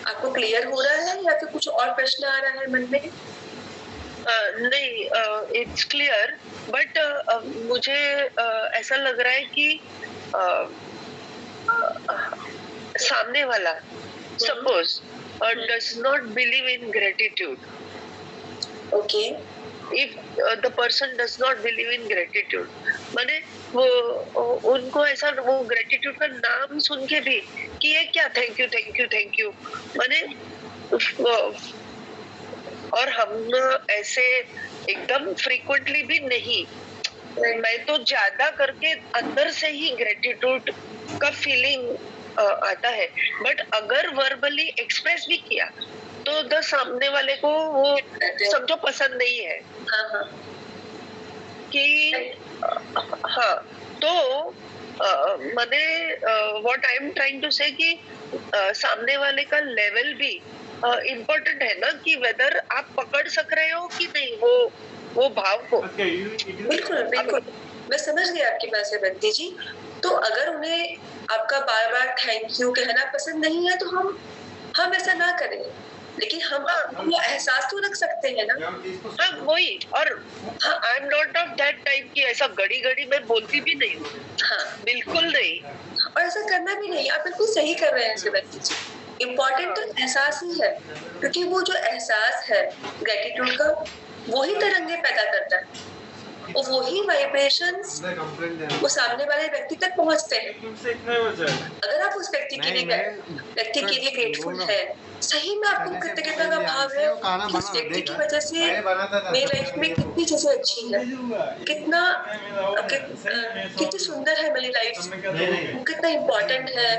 आपको क्लियर हो रहा है या फिर कुछ और प्रश्न आ रहा है मन में? नहीं, इट्स क्लियर, बट मुझे ऐसा लग रहा है कि सामने वाला suppose does not believe in gratitude. Okay, if the person does not believe in gratitude, माने वो उनको ऐसा, वो ग्रेटिट्यूड का नाम सुन के भी कि ये क्या, thank you thank you thank you, माने और हम ऐसे एकदम फ्रीक्वेंटली भी नहीं, मैं तो ज्यादा करके अंदर से ही ग्रेटिट्यूड का फीलिंग आता है। बट अगर वर्बली एक्सप्रेस भी किया तो द सामने वाले को वो समझो पसंद नहीं है। हाँ। कि हाँ, तो मैंने what I am trying to say कि सामने वाले का लेवल भी इम्पोर्टेंट है ना, कि वेदर आप पकड़ सक रहे हो कि नहीं वो भाव को। बिल्कुल बिल्कुल, मैं समझ गई आपकी बात से बंटी जी। तो अगर उन्हें आपका बार बार थैंक यू कहना पसंद नहीं है तो हम ऐसा ना करें, लेकिन हम वो एहसास तो रख सकते हैं ना। हाँ वही, और हाँ, I am not of that type की ऐसा घड़ी मैं बोलती भी नहीं हूँ। हाँ बिल्कुल नहीं, और ऐसा करना भी नहीं। आप बिल्कुल सही कर रहे हैं शिवंती जी। इम्पोर्टेंट तो एहसास ही है, क्योंकि वो जो एहसास है ग्रेटिट्यूड का, वही तरंगे पैदा करता है और वही वाइब्रेशंस वो सामने वाले व्यक्ति तक पहुंचते हैं। अगर आप उस व्यक्ति के लिए ग्रेटफुल है, सही में आपको कृतज्ञता का भाव है कि उस व्यक्ति की वजह से मेरी लाइफ में कितनी चीजें अच्छी है, कितनी सुंदर है मेरी लाइफ, वो कितना इम्पोर्टेंट है,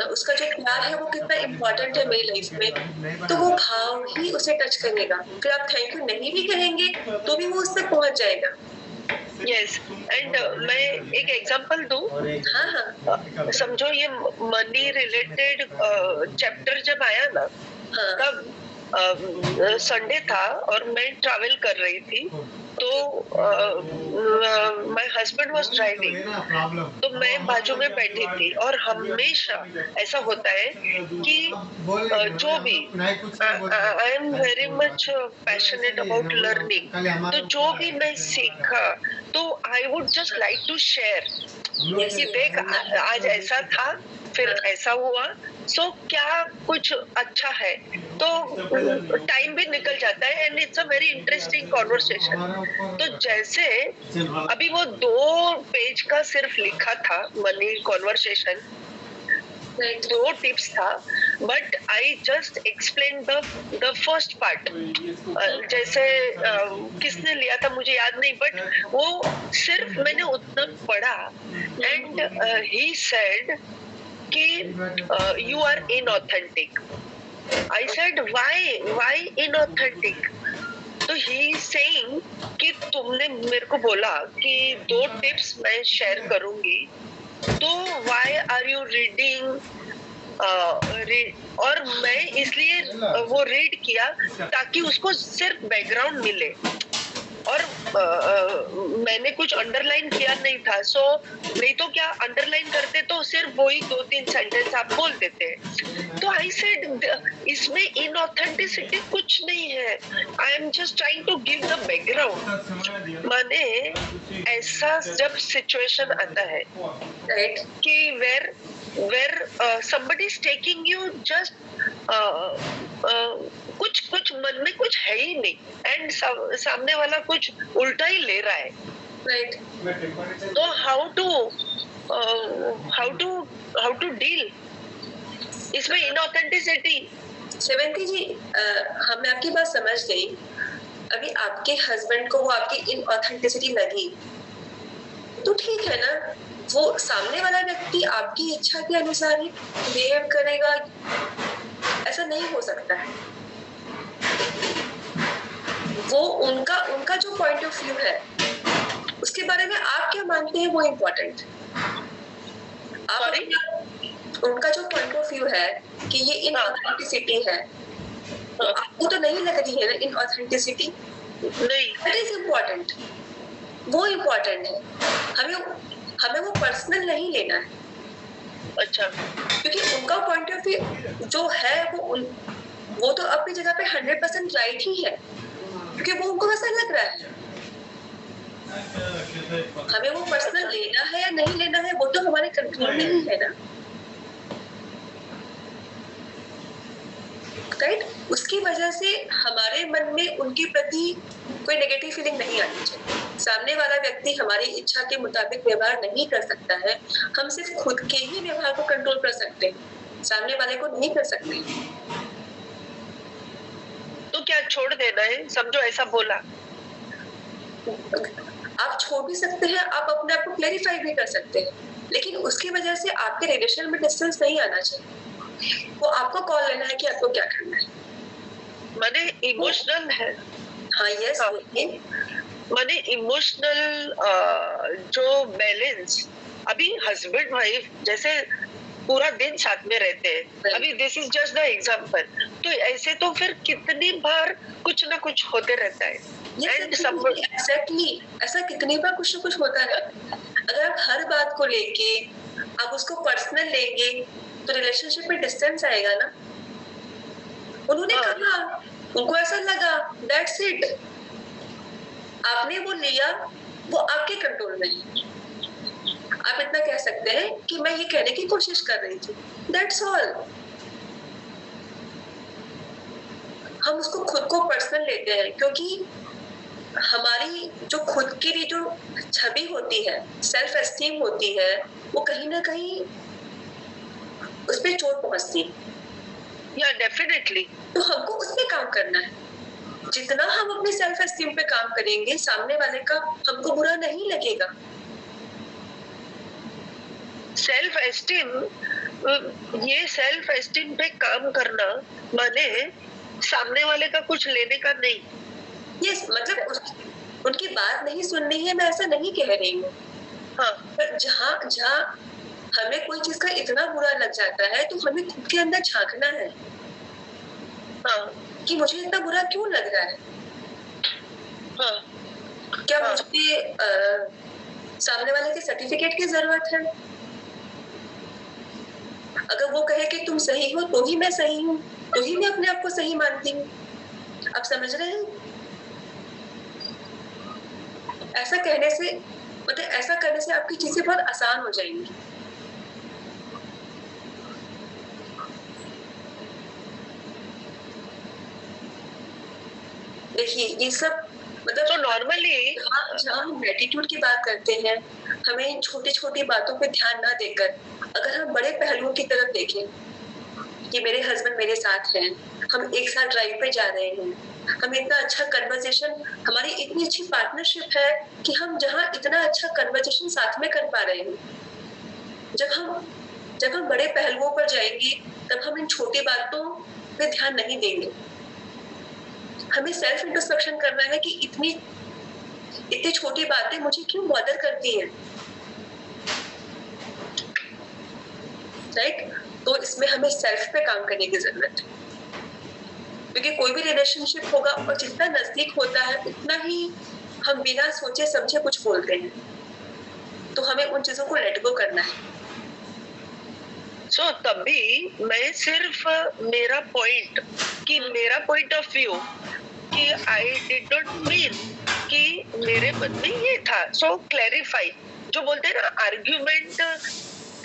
उसका जो प्यार है वो कितना इम्पोर्टेंट है मेरी लाइफ में, तो वो भाव ही उसे टच करेगा। फिर आप थैंक यू नहीं भी कहेंगे तो भी वो उस तक पहुंच जाएगा। यस, एंड मैं एक एग्जांपल दूं। हाँ, समझो ये मनी रिलेटेड चैप्टर जब आया ना, तब संडे था और मैं ट्रैवल कर रही थी, तो माय हस्बैंड वाज ड्राइविंग, तो मैं बाजू में बैठी थी। और हमेशा ऐसा होता है कि जो भी I am very much passionate about learning, तो जो भी मैं सीखा तो I would just like to share कि देख आज ऐसा था, फिर ऐसा हुआ, सो क्या कुछ अच्छा है, तो टाइम भी निकल जाता है and it's a very interesting conversation. तो जैसे अभी वो 2 पेज का सिर्फ लिखा था मनी कॉन्वर्सेशन, 2 टिप्स था, but I just explain the first part. जैसे किसने लिया था मुझे याद नहीं, बट वो सिर्फ मैंने उतना पढ़ा एंड ही सेड कि you are inauthentic. I said why inauthentic? तो he is saying कि तुमने मेरे को बोला कि 2 टिप्स मैं शेयर करूंगी, तो why are you reading? और मैं इसलिए वो रीड किया ताकि उसको सिर्फ बैकग्राउंड मिले और मैंने कुछ अंडरलाइन किया नहीं था, सो नहीं तो क्या अंडरलाइन करते तो सिर्फ वही 2-3 सेंटेंस आप बोल देते। तो आई सेड इसमें इनऑथेंटिसिटी कुछ नहीं है, I am just trying to give the background. माने ऐसा जब सिचुएशन आता है कि where somebody is taking you just कुछ मन में कुछ है ही नहीं एंड सामने वाला कुछ उल्टा ही ले रहा है, राइट? तो हाउ टू डील इसमें इनऑथेंटिसिटी? सेवेंती जी, मैं आपकी बात समझ गई। अभी आपके हस्बैंड को वो आपकी इनऑथेंटिसिटी लगी तो ठीक है ना, वो सामने वाला व्यक्ति आपकी इच्छा के अनुसार ही बिहेव करेगा, ऐसा नहीं हो सकता है। वो उनका जो पॉइंट ऑफ व्यू है उसके बारे में आप क्या मानते हैं वो इम्पोर्टेंट। उनका जो पॉइंट ऑफ व्यू है कि ये इनऑथेंटिसिटी है, तो आपको तो नहीं लग रही है ना इनऑथेंटिसिटी? नहीं, दैट इज इम्पोर्टेंट, वो इम्पोर्टेंट है। हमें वो पर्सनल नहीं लेना है। अच्छा, क्योंकि उनका पॉइंट ऑफ व्यू जो है वो तो अपनी जगह पे 100% राइट ही है, क्योंकि वो उनको वैसा लग रहा है। हमें वो पर्सनल लेना है या नहीं लेना है वो तो हमारे कंट्रोल में ही है ना, राइट? उसकी वजह से हमारे मन में उनके प्रति कोई नेगेटिव फीलिंग नहीं आनी चाहिए। सामने वाला व्यक्ति हमारी इच्छा के मुताबिक व्यवहार नहीं कर सकता है, हम सिर्फ खुद के ही व्यवहार को कंट्रोल कर सकते हैं, सामने वाले को नहीं कर सकते। तो क्या छोड़ देना है? समझो ऐसा बोला, आप छोड़ भी सकते हैं, आप अपने आप को क्लैरिफाई भी कर सकते हैं, लेकिन उसकी वजह से आपके रिलेशन में डिस्टेंस नहीं आना चाहिए। वो आपको कॉल लेना है कि आपको क्या करना है। माने इमोशनल है। हाँ, यस, माने इमोशनल जो बैलेंस, अभी हस्बैंड वाइफ जैसे पूरा दिन साथ में रहते हैं, अभी this is just the example, तो ऐसे तो फिर कितनी बार कुछ ना कुछ होते रहता है। एग्जैक्टली, ऐसा कितनी बार कुछ ना कुछ होता है। अगर आप हर बात को लेके आप उसको पर्सनल लेंगे तो रिलेशनशिप में डिस्टेंस आएगा ना। उन्होंने कहा, उनको ऐसा लगा, दैट्स इट। आपने वो लिया, वो आपके कंट्रोल में है। आप इतना कह सकते हैं कि मैं ये कहने की कोशिश कर रही थी, दैट्स ऑल। हम उसको खुद को पर्सनल लेते हैं क्योंकि हमारी जो खुद की जो छवि होती है, सेल्फ एस्टीम होती है, वो कहीं ना कहीं उस पर चोट पहुंचती है। या डेफिनेटली, तो हमको उस पे काम करना है। जितना हम अपने सेल्फ एस्टीम पे काम करेंगे, सामने वाले का हमको बुरा नहीं लगेगा। सेल्फ एस्टीम, ये सेल्फ एस्टीम पे काम करना माने सामने वाले का कुछ लेने का नहीं। यस, मतलब उनकी बात नहीं सुननी है, मैं ऐसा नहीं कह रही हूँ। हाँ, पर जहाँ हमें कोई चीज का इतना बुरा लग जाता है तो हमें खुद के अंदर झांकना है। हाँ, कि मुझे इतना बुरा क्यों लग रहा है। हाँ, क्या मुझे सामने वाले के सर्टिफिकेट की जरूरत है? अगर वो कहे कि तुम सही हो तो ही मैं सही हूँ, तो ही मैं अपने आप को सही मानती हूँ। आप समझ रहे हैं? ऐसा कहने से, मतलब ऐसा करने से आपकी चीजें बहुत आसान हो जाएंगी। देखिए, ये सब मतलब तो नॉर्मली जहाँ हम ग्रेटिट्यूड की बात करते हैं, हमें छोटी छोटी बातों पे ध्यान ना देकर अगर हम बड़े पहलुओं की तरफ देखें कि मेरे हस्बैंड मेरे साथ हैं, हम एक साथ ड्राइव पे जा रहे हैं, हमें इतना अच्छा कन्वर्सेशन, हमारी इतनी अच्छी पार्टनरशिप है कि हम जहाँ इतना अच्छा कन्वर्सेशन साथ में कर पा रहे हैं, जब हम बड़े पहलुओं पर जाएंगे तब हम इन छोटी बातों पे ध्यान नहीं देंगे। हमें सेल्फ इंट्रोस्पेक्शन करना है कि इतनी छोटी बातें मुझे क्यों बॉदर करती हैं, राइट? तो इसमें हमें सेल्फ पे काम करने की जरूरत है, क्योंकि कोई भी रिलेशनशिप होगा और जितना नजदीक होता है उतना ही हम बिना सोचे समझे कुछ बोलते हैं, तो हमें उन चीजों को लेट गो करना है। सो तभी मैं सिर्फ मेरा पॉइंट ऑफ व्यू कि आई डिड नॉट मीन कि मेरे मन में ये था, सो क्लैरिफाई। जो बोलते हैं ना आर्ग्यूमेंट,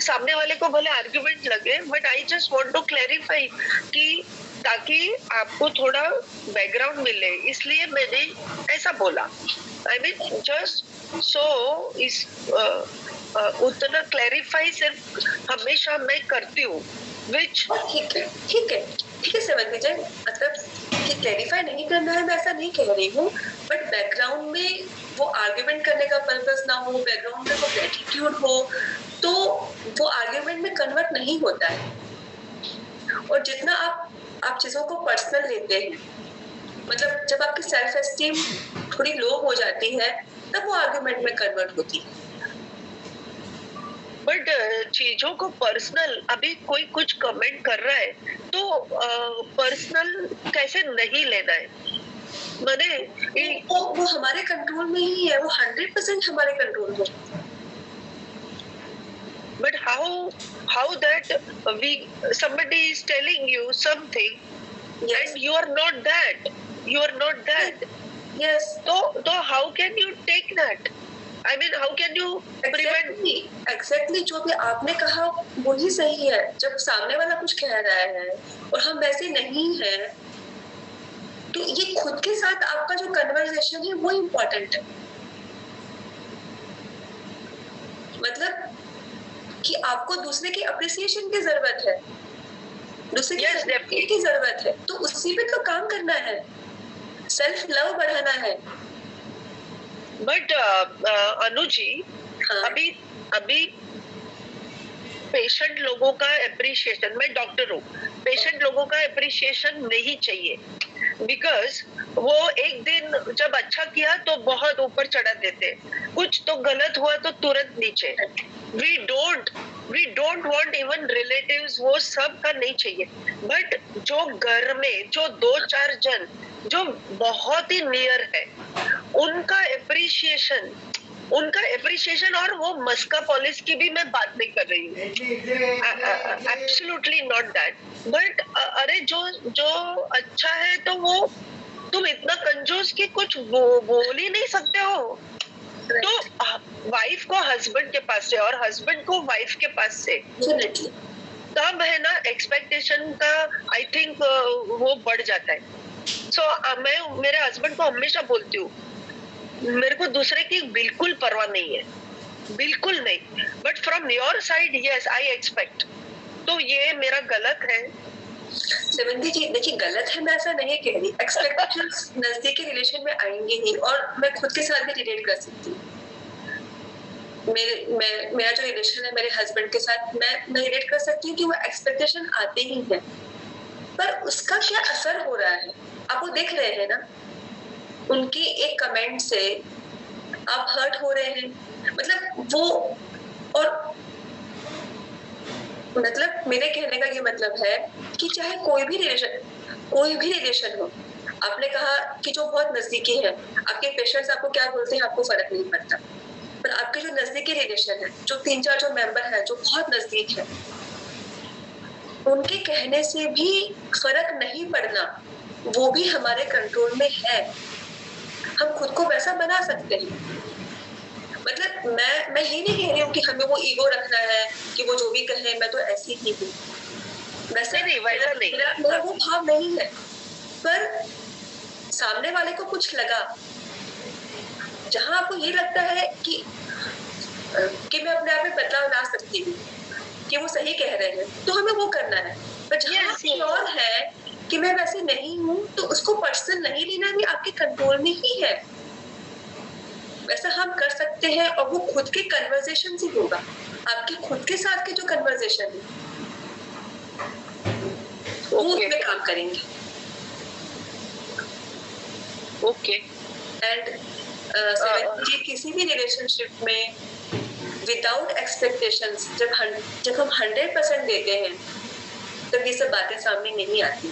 सामने वाले को भले आर्ग्यूमेंट लगे, but I just want to clarify कि ताकि आपको थोड़ा बैकग्राउंड मिले, इसलिए मैंने ऐसा बोला। आई मीन जस्ट सो इस उतना क्लैरिफाई सिर्फ हमेशा मैं करती हूँ, विच ठीक है सेवंती जी, मतलब कि क्लैरिफाई नहीं करना है, मैं ऐसा नहीं कह रही हूँ, बट बैकग्राउंड में वो आर्ग्यूमेंट करने का पर्पस ना हो, बैकग्राउंड में वो ग्रेटिट्यूड हो, तो वो आर्ग्यूमेंट में कन्वर्ट नहीं होता है। और जितना आप चीजों को पर्सनल लेते हैं, मतलब जब आपकी सेल्फ एस्टीम थोड़ी लो हो जाती है, तब वो आर्ग्यूमेंट में कन्वर्ट होती है। बट चीजों को पर्सनल, अभी कोई कुछ कमेंट कर रहा है तो पर्सनल कैसे नहीं लेना है? मैंने वो हमारे कंट्रोल में ही है, वो 100% हमारे कंट्रोल में। But how that somebody is telling you something, yes, and you are not that. Yes. So how can you take that? I mean, how can you prevent? Exactly, जो भी आपने कहा वही सही है। जब सामने वाला कुछ कह रहा है और हम वैसे नहीं हैं, तो ये खुद के साथ आपका जो कन्वर्सेशन है वो इम्पोर्टेंट है। मतलब कि आपको दूसरे की अप्रिसिएशन की जरूरत है, दूसरे की सपोर्ट की जरूरत है, तो उसी पे तो काम करना है, सेल्फ लव बढ़ाना है। बट अनु जी, हाँ। अभी पेशेंट लोगों का एप्रिसिएशन, मैं डॉक्टर हूँ, पेशेंट लोगों का एप्रिसिएशन नहीं चाहिए, बिकॉज वो एक दिन जब अच्छा किया तो बहुत ऊपर चढ़ा देते, कुछ तो गलत हुआ तो तुरंत नीचे। We don't want even relatives, वो सब का नहीं चाहिए। बट जो घर में जो 2-4 जन जो बहुत ही नियर है, उनका एप्रिसिएशन, और वो मस्का पॉलिश की भी मैं बात नहीं कर रही हूँ, एब्सोल्युटली नॉट दैट। बट अरे जो अच्छा है तो वो तुम इतना कंजूस कि कुछ बोल ही नहीं सकते हो। तो वाइफ को हस्बैंड के पास से और हस्बैंड को वाइफ के पास से तब है ना एक्सपेक्टेशन का, आई थिंक वो बढ़ जाता है। सो मैं मेरे हस्बैंड को हमेशा बोलती हूँ, मेरे को दूसरे की बिल्कुल परवाह नहीं है, बिल्कुल नहीं, but from your side yes I expect. तो ये मेरा गलत है? सेवंती जी देखिए, गलत है मैं ऐसा नहीं कह रही, एक्सपेक्टेशंस नजदीकी रिलेशन में आएंगे ही, और मैं खुद के साथ भी रिलेट कर सकती हूँ। मेरा जो रिलेशन है मेरे हस्बैंड के साथ, मैं रिलेट कर सकती हूँ कि वो एक्सपेक्टेशन आते ही हैं, पर उसका क्या असर हो रहा है आप वो देख रहे हैं ना। उनकी एक कमेंट से आप हर्ट हो रहे हैं, मतलब वो, और मतलब मेरे कहने का ये मतलब है कि चाहे कोई भी रिलेशन हो, आपने कहा कि जो बहुत नजदीकी है, आपके पेशेंट्स आपको क्या बोलते हैं आपको फर्क नहीं पड़ता, पर आपके जो नजदीकी रिलेशन है, जो 3-4 जो मेंबर है जो बहुत नजदीक है, उनके कहने से भी फर्क नहीं पड़ना, वो भी हमारे कंट्रोल में है। हम खुद को वैसा बना सकते हैं। मतलब मैं ये नहीं कह रही हूँ कि हमें वो ईगो रखना है कि वो जो भी कहे मैं तो ऐसी ही हूँ, वैसे नहीं, वैसा नहीं, मेरा वो भाव नहीं है। पर सामने वाले को कुछ लगा, जहां आपको ये लगता है कि मैं अपने आप में बदलाव ला सकती हूँ, कि वो सही कह रहे हैं, तो हमें वो करना है। पर जहाँ श्योर है कि मैं वैसे नहीं हूँ, तो उसको पर्सनल नहीं लेना भी आपके कंट्रोल में ही है। वैसा हम कर सकते हैं, और वो खुद के कन्वर्सेशन से होगा, आपके खुद के साथ के जो कन्वर्सेशन है वो उसमें काम करेंगे। ओके। एंड जी किसी भी रिलेशनशिप में विदाउट एक्सपेक्टेशंस जब हम 100% देते हैं, तब ये सब बातें सामने नहीं आती।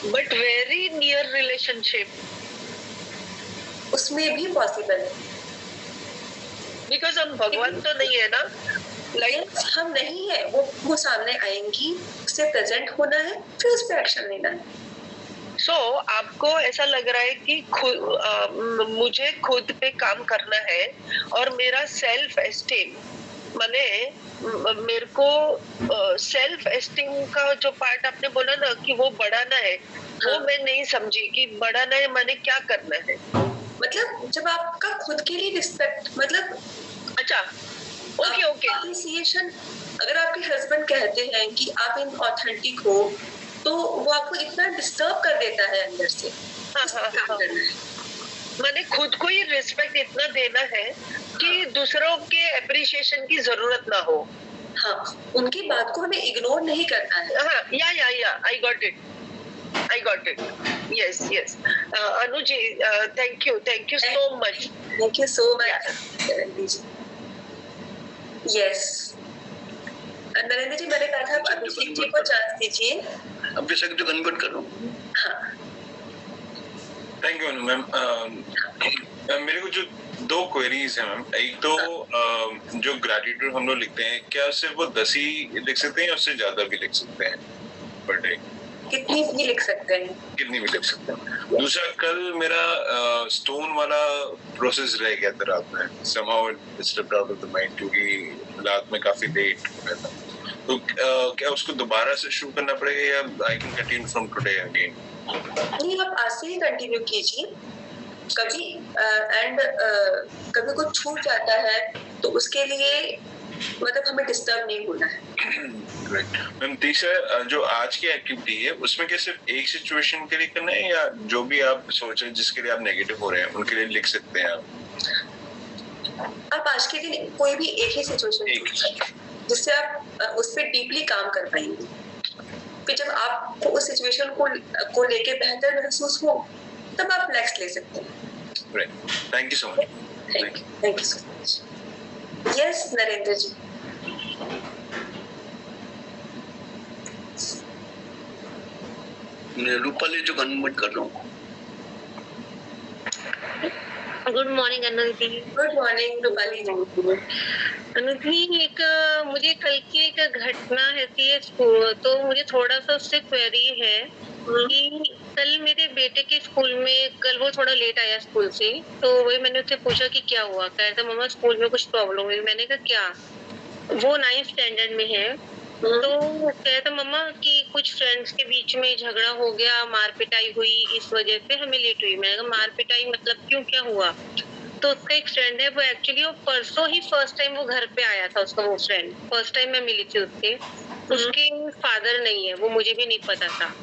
बट वेरी नियर रिलेशनशिप उसमें भी पॉसिबल है। बिकॉज हम भगवान तो नहीं है ना, लाइक हम नहीं है, वो सामने आएंगी, उससे प्रेजेंट होना है, फिर उस पर एक्शन लेना है। सो आपको ऐसा लग रहा है कि मुझे खुद पे काम करना है और मेरा सेल्फ एस्टीम, माने मेरे को सेल्फ एस्टीम का जो पार्ट आपने बोला ना कि वो बढ़ाना है, वो मैं नहीं समझी कि बढ़ाना है माने क्या करना है। मतलब जब आपका खुद के लिए रिस्पेक्ट, मतलब अच्छा ओके अप्रिसिएशन, अगर आपके हस्बैंड कहते हैं कि आप इन ऑथेंटिक हो, तो वो आपको इतना डिस्टर्ब कर देता है अंदर से। हाँ। मैंने खुद को ही रिस्पेक्ट इतना देना है कि दूसरों के अप्रिसिएशन की जरूरत ना हो। हाँ, उनकी बात को हमें इग्नोर नहीं करना है। हाँ, yeah I got it yes Anu ji, thank you so much. Thank you so much. Yes Narendra ji, मैंने कहा था आप अभिषेक जी को चांस दीजिए। अभिषेक जो कन्वर्ट करो। हाँ थैंक यू मैम। मेरे को जो 2 क्वेरीज है मैम, एक तो जो ग्रेटिट्यूड हम लोग लिखते हैं, क्या सिर्फ वो 10 ही लिख सकते हैं या उससे ज्यादा भी लिख सकते हैं पर डे? कितनी भी लिख सकते हैं, कितनी भी लिख सकते हैं। दूसरा, कल मेरा स्टोन वाला प्रोसेस रह गया था रात में, somehow it slipped out of the mind क्योंकि रात में काफी लेट हो गया था। तो क्या उसको दोबारा से शुरू करना पड़ेगा या I can continue from today again? नहीं, आप आज से ही कंटिन्यू कीजिए। कभी कभी कुछ छूट जाता है तो उसके लिए मतलब हमें डिस्टर्ब नहीं होना है। मैम तीसरा, जो आज की एक्टिविटी है उसमें क्या सिर्फ एक सिचुएशन के लिए करना है या जो भी आप सोच रहे हैं जिसके लिए आप नेगेटिव हो रहे हैं उनके लिए लिख सकते हैं आप आज के दिन कोई भी एक ही सिचुएशन जिससे आप उस पर डीपली काम कर पाएंगे। फिर जब आपको उस सिचुएशन को लेके बेहतर महसूस हो तब आप नेक्स्ट ले सकते हैं। Thank you so much. Thank you so much. Yes Narendra ji. मैं रूपाली जो कन्वर्ट कर रहा हूँ। Good morning Anuti. Good morning Rupali ji. Anuti, एक मुझे कल की एक घटना ऐसी है, तो मुझे थोड़ा सा उससे क्वेरी है कि कल मेरे बेटे के स्कूल में, कल वो थोड़ा लेट आया स्कूल से, तो वही मैंने उससे पूछा कि क्या हुआ। कह रहा था मम्मा स्कूल में कुछ प्रॉब्लम हुई। मैंने कहा क्या? वो 9th स्टैंडर्ड में है, तो कह रहा था मम्मा कि कुछ फ्रेंड्स के बीच में झगड़ा हो गया, मार पिटाई हुई, इस वजह से हमें लेट हुई। मैंने कहा मार पिटाई मतलब क्यों, क्या हुआ? तो उसका एक फ्रेंड है, वो एक्चुअली वो परसों ही फर्स्ट टाइम वो घर पे आया था। उसका वो फ्रेंड फर्स्ट टाइम मैं मिली थी उसके फादर नहीं है, वो मुझे भी नहीं पता था।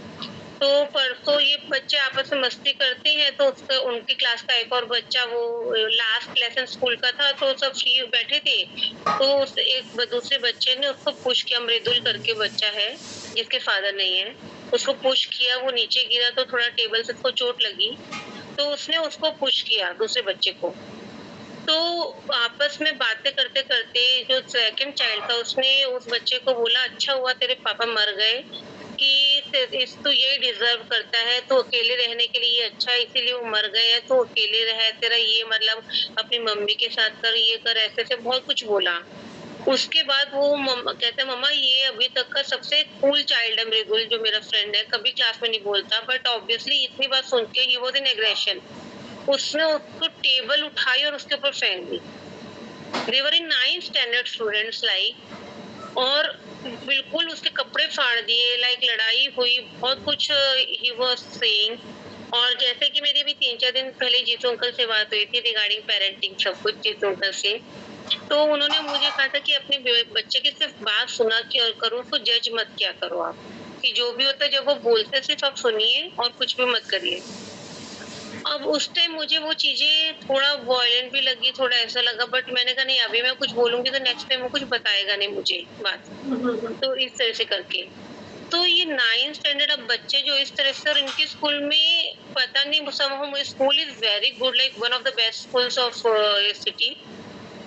तो परसों ये बच्चे आपस में मस्ती करते हैं, तो उसका उनकी क्लास का एक और बच्चा, वो लास्ट लेसन स्कूल का था, तो सब फ्री बैठे थे, तो उस एक दूसरे बच्चे ने उसको पुश किया। मृदुल करके बच्चा है जिसके फादर नहीं है, उसको पुश किया, वो नीचे गिरा तो थोड़ा टेबल से उसको चोट लगी, तो उसने उसको पुश किया दूसरे बच्चे को। तो आपस में बातें करते करते जो सेकंड चाइल्ड था उसने उस बच्चे को बोला अच्छा हुआ तेरे पापा मर गए, कि तू ये डिजर्व करता है, तो अकेले रहने के लिए अच्छा है, इसीलिए वो मर गए हैं, तो अकेले रहे, तेरा ये मतलब अपनी मम्मी के साथ कर, ये कर, ऐसे से बहुत कुछ बोला। उसके बाद वो कहता मम्मा ये अभी तक का सबसे कूल चाइल्ड है मृदुल, जो मेरा फ्रेंड है, कभी क्लास में नहीं बोलता, बट ऑब्वियसली इतनी बात सुन के ही वाज इन एग्रेशन, उसने उसको टेबल उठाई और उसके ऊपर फेंक दी। दे वर इन 9th स्टैंडर्ड स्टूडेंट्स लाइक, और बिल्कुल उसके कपड़े फाड़ दिए, लाइक लड़ाई हुई, बहुत कुछ ही वाज सेइंग। और जैसे कि मेरी अभी 3-4 दिन पहले जीतू अंकल से बात हुई थी रिगार्डिंग पेरेंटिंग, सब कुछ जीतू अंकल से, तो उन्होंने मुझे कहा था कि अपने बच्चे की सिर्फ बात सुना के करो, उसको जज मत किया करो आप, कि जो भी होता है जब वो बोलते सिर्फ आप सुनिए और कुछ भी मत करिए। अब उस टाइम मुझे वो चीजें थोड़ा वायलेंट भी लगी, थोड़ा ऐसा लगा, बट मैंने कहा नहीं अभी मैं कुछ बोलूंगी तो नेक्स्ट टाइम वो कुछ बताएगा नहीं मुझे बात, तो इस तरह से करके। तो ये 9th स्टैंडर्ड अब बच्चे जो इस तरह से, और इनके स्कूल में पता नहीं, somehow school is very good, like one of the best schools of city,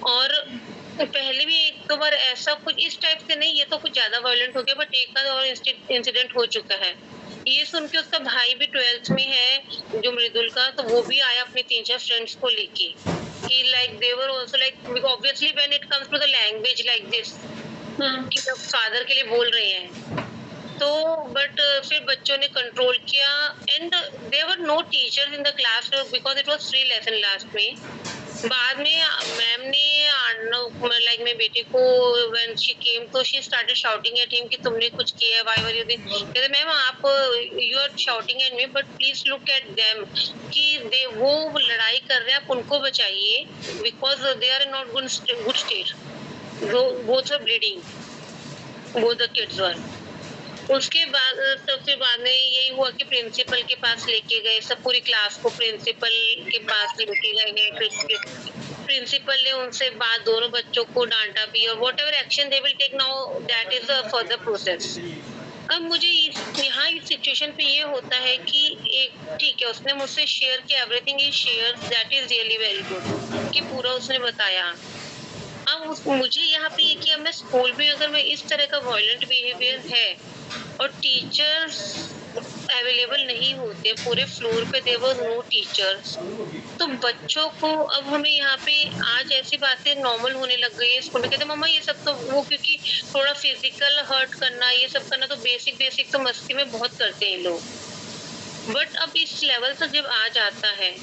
और पहले भी 1-2 बार ऐसा कुछ इस टाइप से नहीं, ये तो कुछ ज्यादा वायलेंट हो गया, बट एक और इंसिडेंट हो चुका है। ये सुन के उसका भाई भी 12th में है, जो मृदुल का, तो वो भी आया अपने 3-4 फ्रेंड्स को लेके कि like they were also like obviously when it comes to the language like this कि सब फादर के लिए बोल रहे हैं, तो बट फिर बच्चों ने कंट्रोल किया and there were no teachers in the class because it was free lesson last में। बाद में मैम ने लाइक मेरे बेटे को व्हेन शी केम तो she started shouting at him कि तुमने कुछ किया है, व्हाई वर यू कहते मैम आप you are shouting at me but please look at them कि वो लड़ाई कर रहे हैं, आप उनको बचाइए because they are not good state, both are bleeding, both the kids were. उसके बाद सबसे बाद में यही हुआ कि प्रिंसिपल के पास लेके गए, सब पूरी क्लास को प्रिंसिपल के पास लेके गए, प्रिंसिपल ने उनसे बात, दोनों बच्चों को डांटा भी और whatever action they will take now that is the further process. अब मुझे यहाँ इस सिचुएशन पे ये होता है कि एक ठीक है उसने मुझसे शेयर किया, everything is share, that is really very good कि पूरा उसने बताया। अब मुझे यहाँ पे ये कि अब मैं स्कूल में अगर मैं इस तरह का वायलेंट बिहेवियर है और टीचर्स अवेलेबल नहीं होते पूरे फ्लोर पे, देवर नो टीचर्स, तो बच्चों को अब हमें यहाँ पे आज ऐसी बातें नॉर्मल होने लग गई है स्कूल में। कहते मम्मा ये सब तो वो क्योंकि थोड़ा फिजिकल हर्ट करना ये सब करना तो बेसिक तो मस्ती में बहुत करते हैं लोग, बट अब इस लेवल तक जब आ जाता है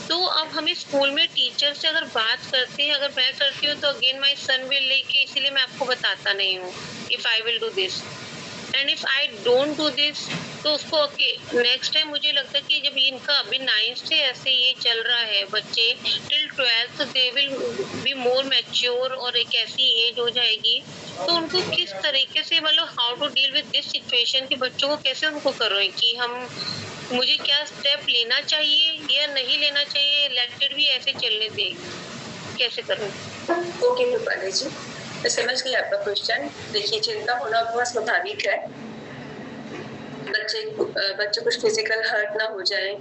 तो अब हमें स्कूल में टीचर से अगर बात करते हैं, अगर मैं करती हूँ तो अगेन माई सन विल लेके, इसीलिए मैं आपको बताता नहीं हूँ if I will do this and if I don't do this तो उसको ओके नेक्स्ट टाइम। मुझे लगता है कि जब इनका अभी 9th से ऐसे ये चल रहा है बच्चे till 12th they will be more mature और एक ऐसी एज हो जाएगी तो उनको किस तरीके से मतलब how to deal with this situation कि बच्चों को कैसे उनको करो कि हम मुझे क्या स्टेप लेना चाहिए या नहीं लेना चाहिए, इलेक्टेड भी ऐसे चलने दे, कैसे करूं? ओके रूपाली जी, मैं समझ गई आपका क्वेश्चन। देखिए चिंता होना बहुत स्वाभाविक है, बच्चे कुछ फिजिकल हर्ट ना हो जाए